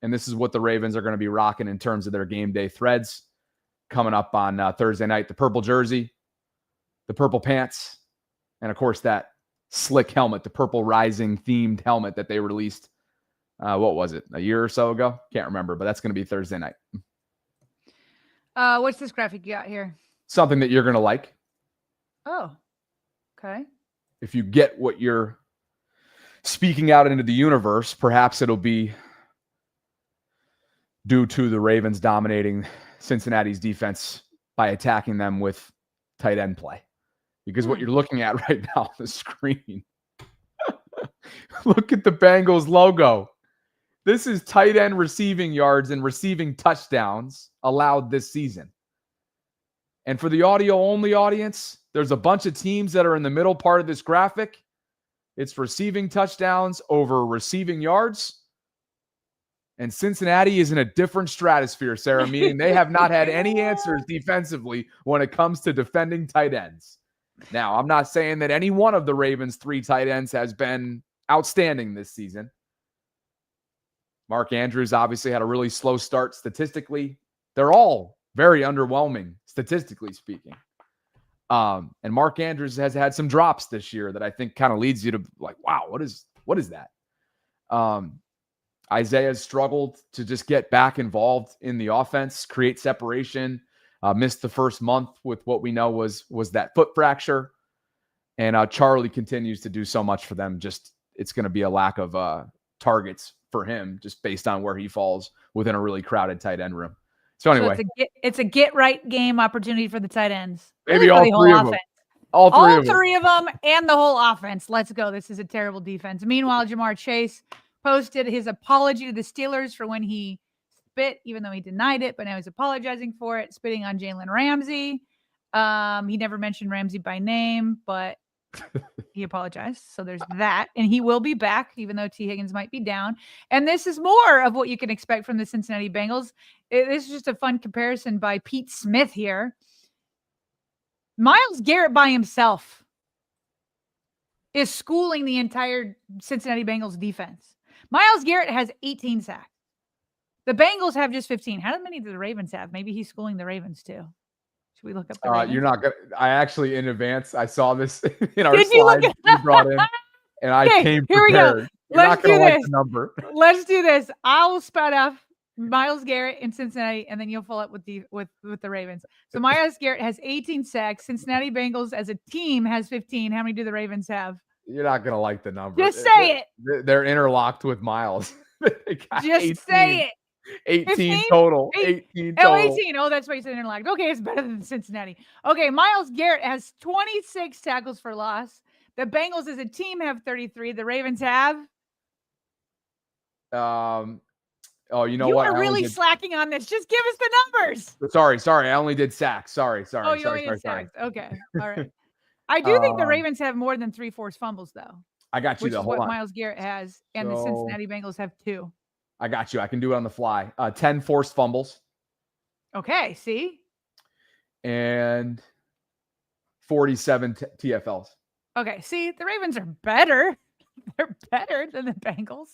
[SPEAKER 1] And this is what the Ravens are going to be rocking in terms of their game day threads coming up on Thursday night. The purple jersey, the purple pants, and, of course, that slick helmet, the purple rising themed helmet that they released, what was it, a year or so ago? Can't remember, but that's going to be Thursday night.
[SPEAKER 2] What's this graphic you got here?
[SPEAKER 1] Something that you're going to like.
[SPEAKER 2] Oh, okay.
[SPEAKER 1] If you get what you're speaking out into the universe, perhaps it'll be due to the Ravens dominating Cincinnati's defense by attacking them with tight end play. Because what you're looking at right now on the screen, look at the Bengals logo. This is tight end receiving yards and receiving touchdowns allowed this season. And for the audio-only audience, there's a bunch of teams that are in the middle part of this graphic. It's receiving touchdowns over receiving yards. And Cincinnati is in a different stratosphere, Sarah, meaning they have not had any answers defensively when it comes to defending tight ends. Now, I'm not saying that any one of the Ravens' 3 tight ends has been outstanding this season. Mark Andrews obviously had a really slow start statistically. They're all very underwhelming, statistically speaking. And Mark Andrews has had some drops this year that I think kind of leads you to like, wow, what is that? Isaiah's struggled to just get back involved in the offense, create separation, missed the first month with what we know was that foot fracture. And Charlie continues to do so much for them. Just it's going to be a lack of targets for him just based on where he falls within a really crowded tight end room. So anyway,
[SPEAKER 2] so it's a get right game opportunity for the tight ends.
[SPEAKER 1] Maybe all three of them.
[SPEAKER 2] All three of them and the whole offense. Let's go. This is a terrible defense. Meanwhile, Jamar Chase posted his apology to the Steelers for when he spit, even though he denied it, but now he's apologizing for it, spitting on Jalen Ramsey. He never mentioned Ramsey by name, but he apologized. So there's that. And he will be back, even though T. Higgins might be down. And this is more of what you can expect from the Cincinnati Bengals. This is just a fun comparison by Pete Smith here. Myles Garrett by himself is schooling the entire Cincinnati Bengals defense. Myles Garrett has 18 sacks. The Bengals have just 15. How many do the Ravens have? Maybe he's schooling the Ravens too. Should we look up the Ravens?
[SPEAKER 1] You're not going to. I actually, in advance, I saw this in our slides you brought in, and I came prepared.
[SPEAKER 2] Here we go.
[SPEAKER 1] You're not going to like the number.
[SPEAKER 2] Let's do this. I'll spout off Myles Garrett in Cincinnati, and then you'll follow up with the Ravens. So Myles Garrett has 18 sacks. Cincinnati Bengals as a team has 15. How many do the Ravens have?
[SPEAKER 1] You're not gonna like the number.
[SPEAKER 2] Just say it.
[SPEAKER 1] They're interlocked with Myles.
[SPEAKER 2] Just
[SPEAKER 1] 18,
[SPEAKER 2] say it.
[SPEAKER 1] 18
[SPEAKER 2] 15?
[SPEAKER 1] total. 18 total.
[SPEAKER 2] 18. Oh, that's why you said interlocked. Okay, it's better than Cincinnati. Okay, Myles Garrett has 26 tackles for loss. The Bengals as a team have 33. The Ravens have.
[SPEAKER 1] Oh, you know
[SPEAKER 2] you
[SPEAKER 1] what?
[SPEAKER 2] are really slacking on this. Just give us the numbers.
[SPEAKER 1] Sorry. I only did sacks. Sorry.
[SPEAKER 2] Oh, you only did sacks. Okay. All right. I do think the Ravens have more than 3 forced fumbles, though.
[SPEAKER 1] I got you,
[SPEAKER 2] which
[SPEAKER 1] though.
[SPEAKER 2] is
[SPEAKER 1] Hold
[SPEAKER 2] what
[SPEAKER 1] on.
[SPEAKER 2] Myles Garrett has, and the Cincinnati Bengals have 2.
[SPEAKER 1] I got you. I can do it on the fly. 10 forced fumbles.
[SPEAKER 2] Okay, see?
[SPEAKER 1] And 47 TFLs.
[SPEAKER 2] Okay, see, the Ravens are better. They're better than the Bengals.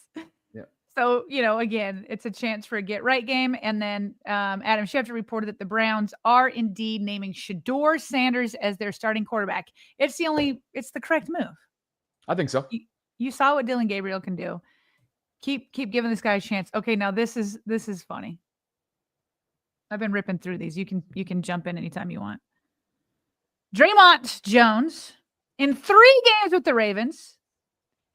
[SPEAKER 1] Yeah.
[SPEAKER 2] So, again, it's a chance for a get-right game. And then Adam Schefter reported that the Browns are indeed naming Shedeur Sanders as their starting quarterback. It's the correct move.
[SPEAKER 1] I think so.
[SPEAKER 2] You saw what Dylan Gabriel can do. Keep giving this guy a chance. Okay, now this is funny. I've been ripping through these. You can jump in anytime you want. Draymond Jones, in 3 games with the Ravens,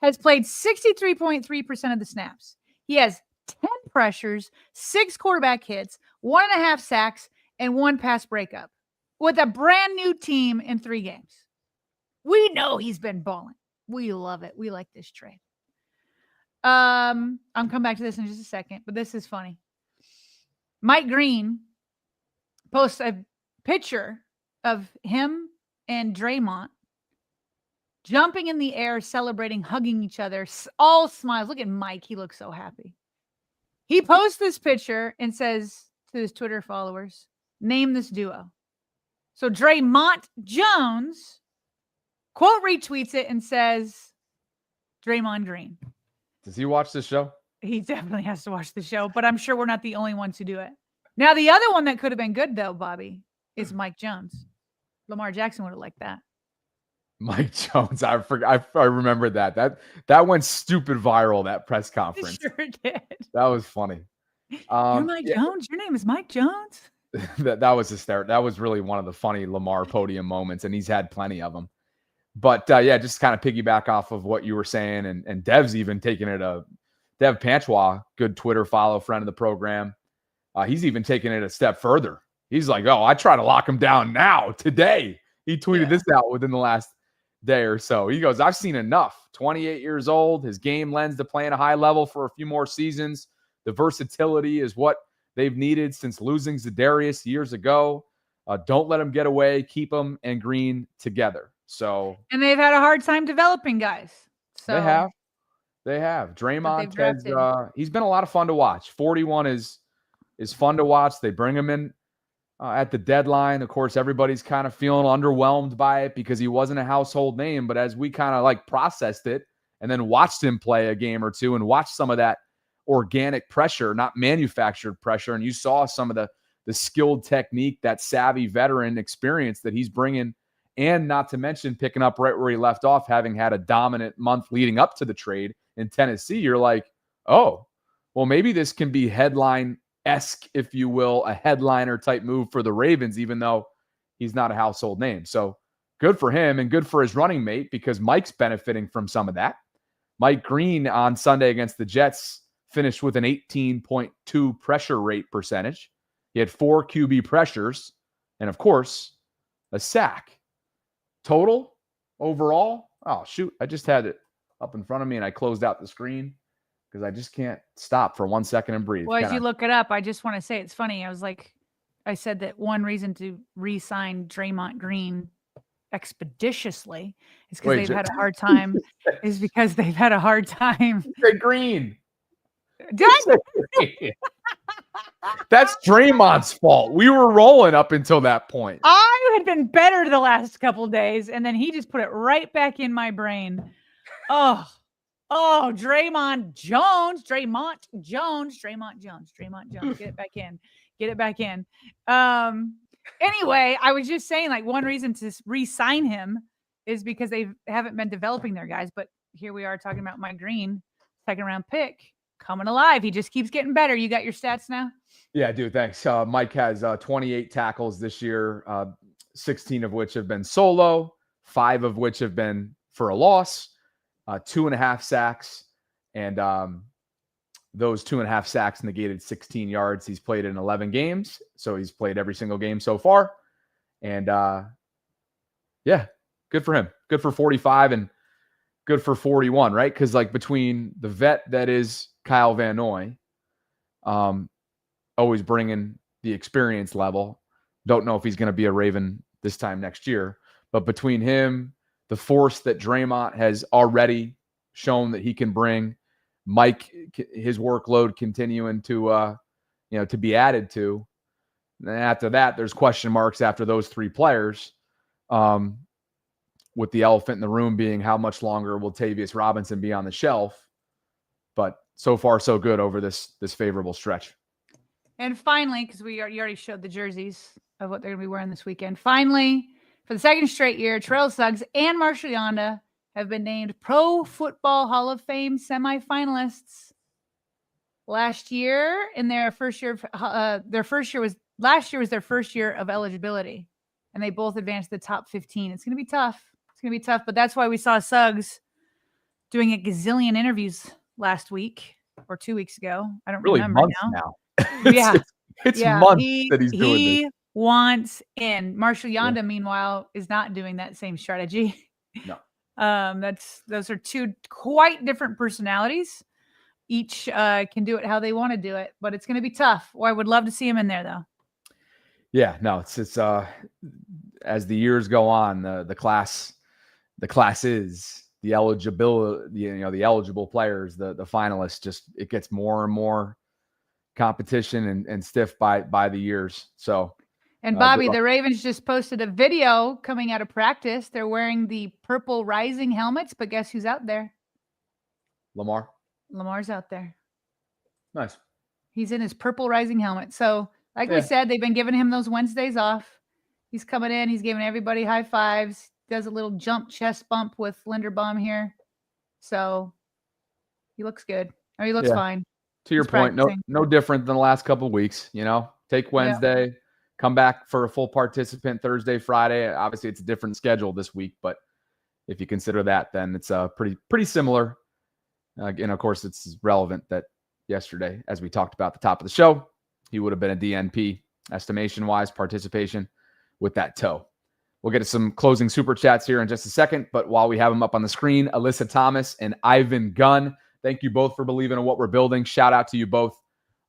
[SPEAKER 2] has played 63.3% of the snaps. He has 10 pressures, 6 quarterback hits, 1.5 sacks, and 1 pass breakup with a brand new team in 3 games. We know he's been balling. We love it. We like this trade. I'll come back to this in just a second, but this is funny. Mike Green posts a picture of him and Draymond jumping in the air, celebrating, hugging each other, all smiles. Look at Mike. He looks so happy. He posts this picture and says to his Twitter followers, name this duo. So Draymond Jones quote retweets it and says, Draymond Green.
[SPEAKER 1] Does he watch this show?
[SPEAKER 2] He definitely has to watch the show, but I'm sure we're not the only ones who do it. Now, the other one that could have been good, though, Bobby, is Mike Jones. Lamar Jackson would have liked that.
[SPEAKER 1] Mike Jones. I remember that. That went stupid viral, that press conference.
[SPEAKER 2] It sure did.
[SPEAKER 1] That was funny.
[SPEAKER 2] You're Mike Jones? Your name is Mike Jones?
[SPEAKER 1] that was hysterical. That was really one of the funny Lamar podium moments, and he's had plenty of them. But just kind of piggyback off of what you were saying, and Dev's even taking it Dev Panchwa, good Twitter follow, friend of the program. He's even taking it a step further. He's like, I try to lock him down now, today. He tweeted this out within the last day or so. He goes, I've seen enough. 28 years old. His game lends to playing a high level for a few more seasons. The versatility is what they've needed since losing Za'Darius years ago. Don't let him get away. Keep him and Green together.
[SPEAKER 2] And they've had a hard time developing guys. So
[SPEAKER 1] They have. Draymond has, he's been a lot of fun to watch. 41 is fun to watch. They bring him in at the deadline. Of course, everybody's kind of feeling underwhelmed by it because he wasn't a household name. But as we kind of processed it and then watched him play a game or two and watched some of that organic pressure, not manufactured pressure, and you saw some of the skilled technique, that savvy veteran experience that he's bringing. And not to mention picking up right where he left off, having had a dominant month leading up to the trade in Tennessee. You're like, oh, well, maybe this can be headline-esque, if you will, a headliner type move for the Ravens, even though he's not a household name. So good for him and good for his running mate because Mike's benefiting from some of that. Mike Green on Sunday against the Jets finished with an 18.2 pressure rate percentage. He had 4 QB pressures and, of course, a sack. Total overall, oh, shoot, I just had it up in front of me and I closed out the screen because I just can't stop for 1 second and breathe.
[SPEAKER 2] Well, as you look it up, I just want to say it's funny. I said that one reason to re-sign Draymond Green expeditiously is because they've had a hard time. Is because they've had a hard time.
[SPEAKER 1] Say Green. That's Draymond's fault. We were rolling up until that point.
[SPEAKER 2] I had been better the last couple of days, and then he just put it right back in my brain. Oh, Draymond Jones. Get it back in. Anyway, I was just saying, one reason to re-sign him is because they haven't been developing their guys. But here we are talking about Mike Green, 2nd round pick. coming alive. He just keeps getting better. You got your stats now?
[SPEAKER 1] Yeah, dude, thanks. Mike has 28 tackles this year, 16 of which have been solo, 5 of which have been for a loss, 2.5 sacks, and those 2.5 sacks negated 16 yards. He's played in 11 games, so he's played every single game so far. And yeah, good for him. Good for 45 and good for 41, right? Because like between the vet that is Kyle Van Noy, always bringing the experience level. Don't know if he's going to be a Raven this time next year, but between him, the force that Draymond has already shown that he can bring, Mike, his workload continuing to, to be added to. And after that, there's question marks after those 3 players, with the elephant in the room being how much longer will Tavius Robinson be on the shelf. But so far, so good over this favorable stretch.
[SPEAKER 2] And finally, because you already showed the jerseys of what they're going to be wearing this weekend. Finally, for the second straight year, Terrell Suggs and Marshall Yanda have been named Pro Football Hall of Fame semifinalists. Last year, in their first year, last year was their first year of eligibility, and they both advanced to the top 15. It's going to be tough. It's going to be tough, but that's why we saw Suggs doing a gazillion interviews last week or 2 weeks ago. I don't
[SPEAKER 1] really
[SPEAKER 2] remember
[SPEAKER 1] months
[SPEAKER 2] now.
[SPEAKER 1] Yeah, it's months that he's doing this.
[SPEAKER 2] He wants in. Marshall Yanda, meanwhile, is not doing that same strategy.
[SPEAKER 1] No.
[SPEAKER 2] Those are 2 quite different personalities. Each can do it how they want to do it, but it's going to be tough. Well, I would love to see him in there, though.
[SPEAKER 1] Yeah, no, it's as the years go on, the class is the eligible, the eligible players, the finalists, just it gets more and more competition and stiff by the years. So,
[SPEAKER 2] and Bobby, the Ravens just posted a video coming out of practice. They're wearing the purple rising helmets, but guess who's out there? Lamar's out there.
[SPEAKER 1] Nice.
[SPEAKER 2] He's in his purple rising helmet. So, like we said, they've been giving him those Wednesdays off. He's coming in. He's giving everybody high fives. Does a little jump chest bump with Linderbaum here. So, he looks good. Or he looks fine.
[SPEAKER 1] To your point, no different than the last couple of weeks. Take Wednesday, come back for a full participant Thursday, Friday. Obviously, it's a different schedule this week, but if you consider that, then it's pretty similar. And of course, it's relevant that yesterday, as we talked about at the top of the show, he would have been a DNP estimation-wise participation with that toe. We'll get to some closing super chats here in just a second, but while we have them up on the screen, Alyssa Thomas and Ivan Gunn, thank you both for believing in what we're building. Shout out to you both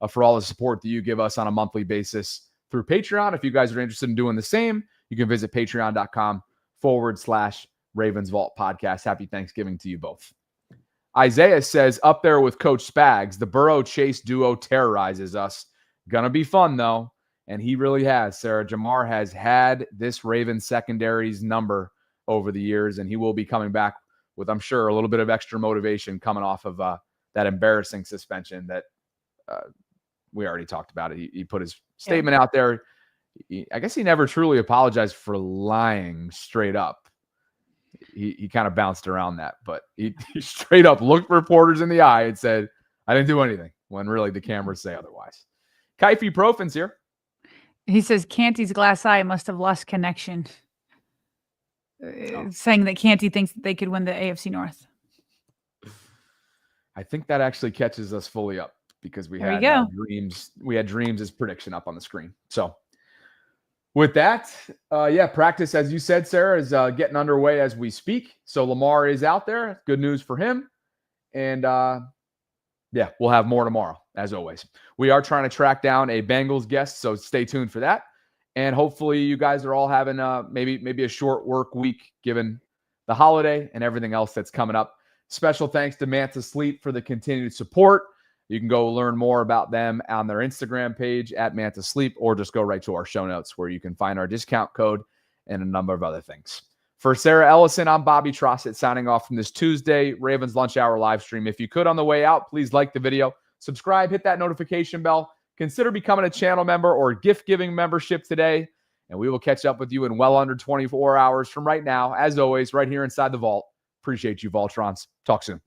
[SPEAKER 1] for all the support that you give us on a monthly basis through Patreon. If you guys are interested in doing the same, you can visit patreon.com/RavensVault podcast. Happy Thanksgiving to you both. Isaiah says, up there with Coach Spags, the Burrow-Chase duo terrorizes us. Gonna be fun, though. And he really has. Sarah Jamar has had this Ravens secondary's number over the years, and he will be coming back with, I'm sure, a little bit of extra motivation coming off of that embarrassing suspension that we already talked about. He put his statement out there. I guess he never truly apologized for lying straight up. He kind of bounced around that, but he straight up looked reporters in the eye and said, I didn't do anything, when really the cameras say otherwise. Kaifi Profin's here.
[SPEAKER 2] He says Canty's glass eye must have lost connection. Saying that Canty thinks that they could win the AFC North.
[SPEAKER 1] I think that actually catches us fully up because we had dreams. We had dreams as prediction up on the screen. So with that, practice, as you said, Sarah, is getting underway as we speak. So Lamar is out there. Good news for him. And we'll have more tomorrow, as always. We are trying to track down a Bengals guest, so stay tuned for that. And hopefully you guys are all having maybe a short work week given the holiday and everything else that's coming up. Special thanks to Manta Sleep for the continued support. You can go learn more about them on their Instagram page at Manta Sleep, or just go right to our show notes where you can find our discount code and a number of other things. For Sarah Ellison, I'm Bobby Trossett signing off from this Tuesday Ravens Lunch Hour live stream. If you could on the way out, please like the video, subscribe, hit that notification bell, consider becoming a channel member or gift-giving membership today, and we will catch up with you in well under 24 hours from right now, as always, right here inside the vault. Appreciate you, VAULTRONs. Talk soon.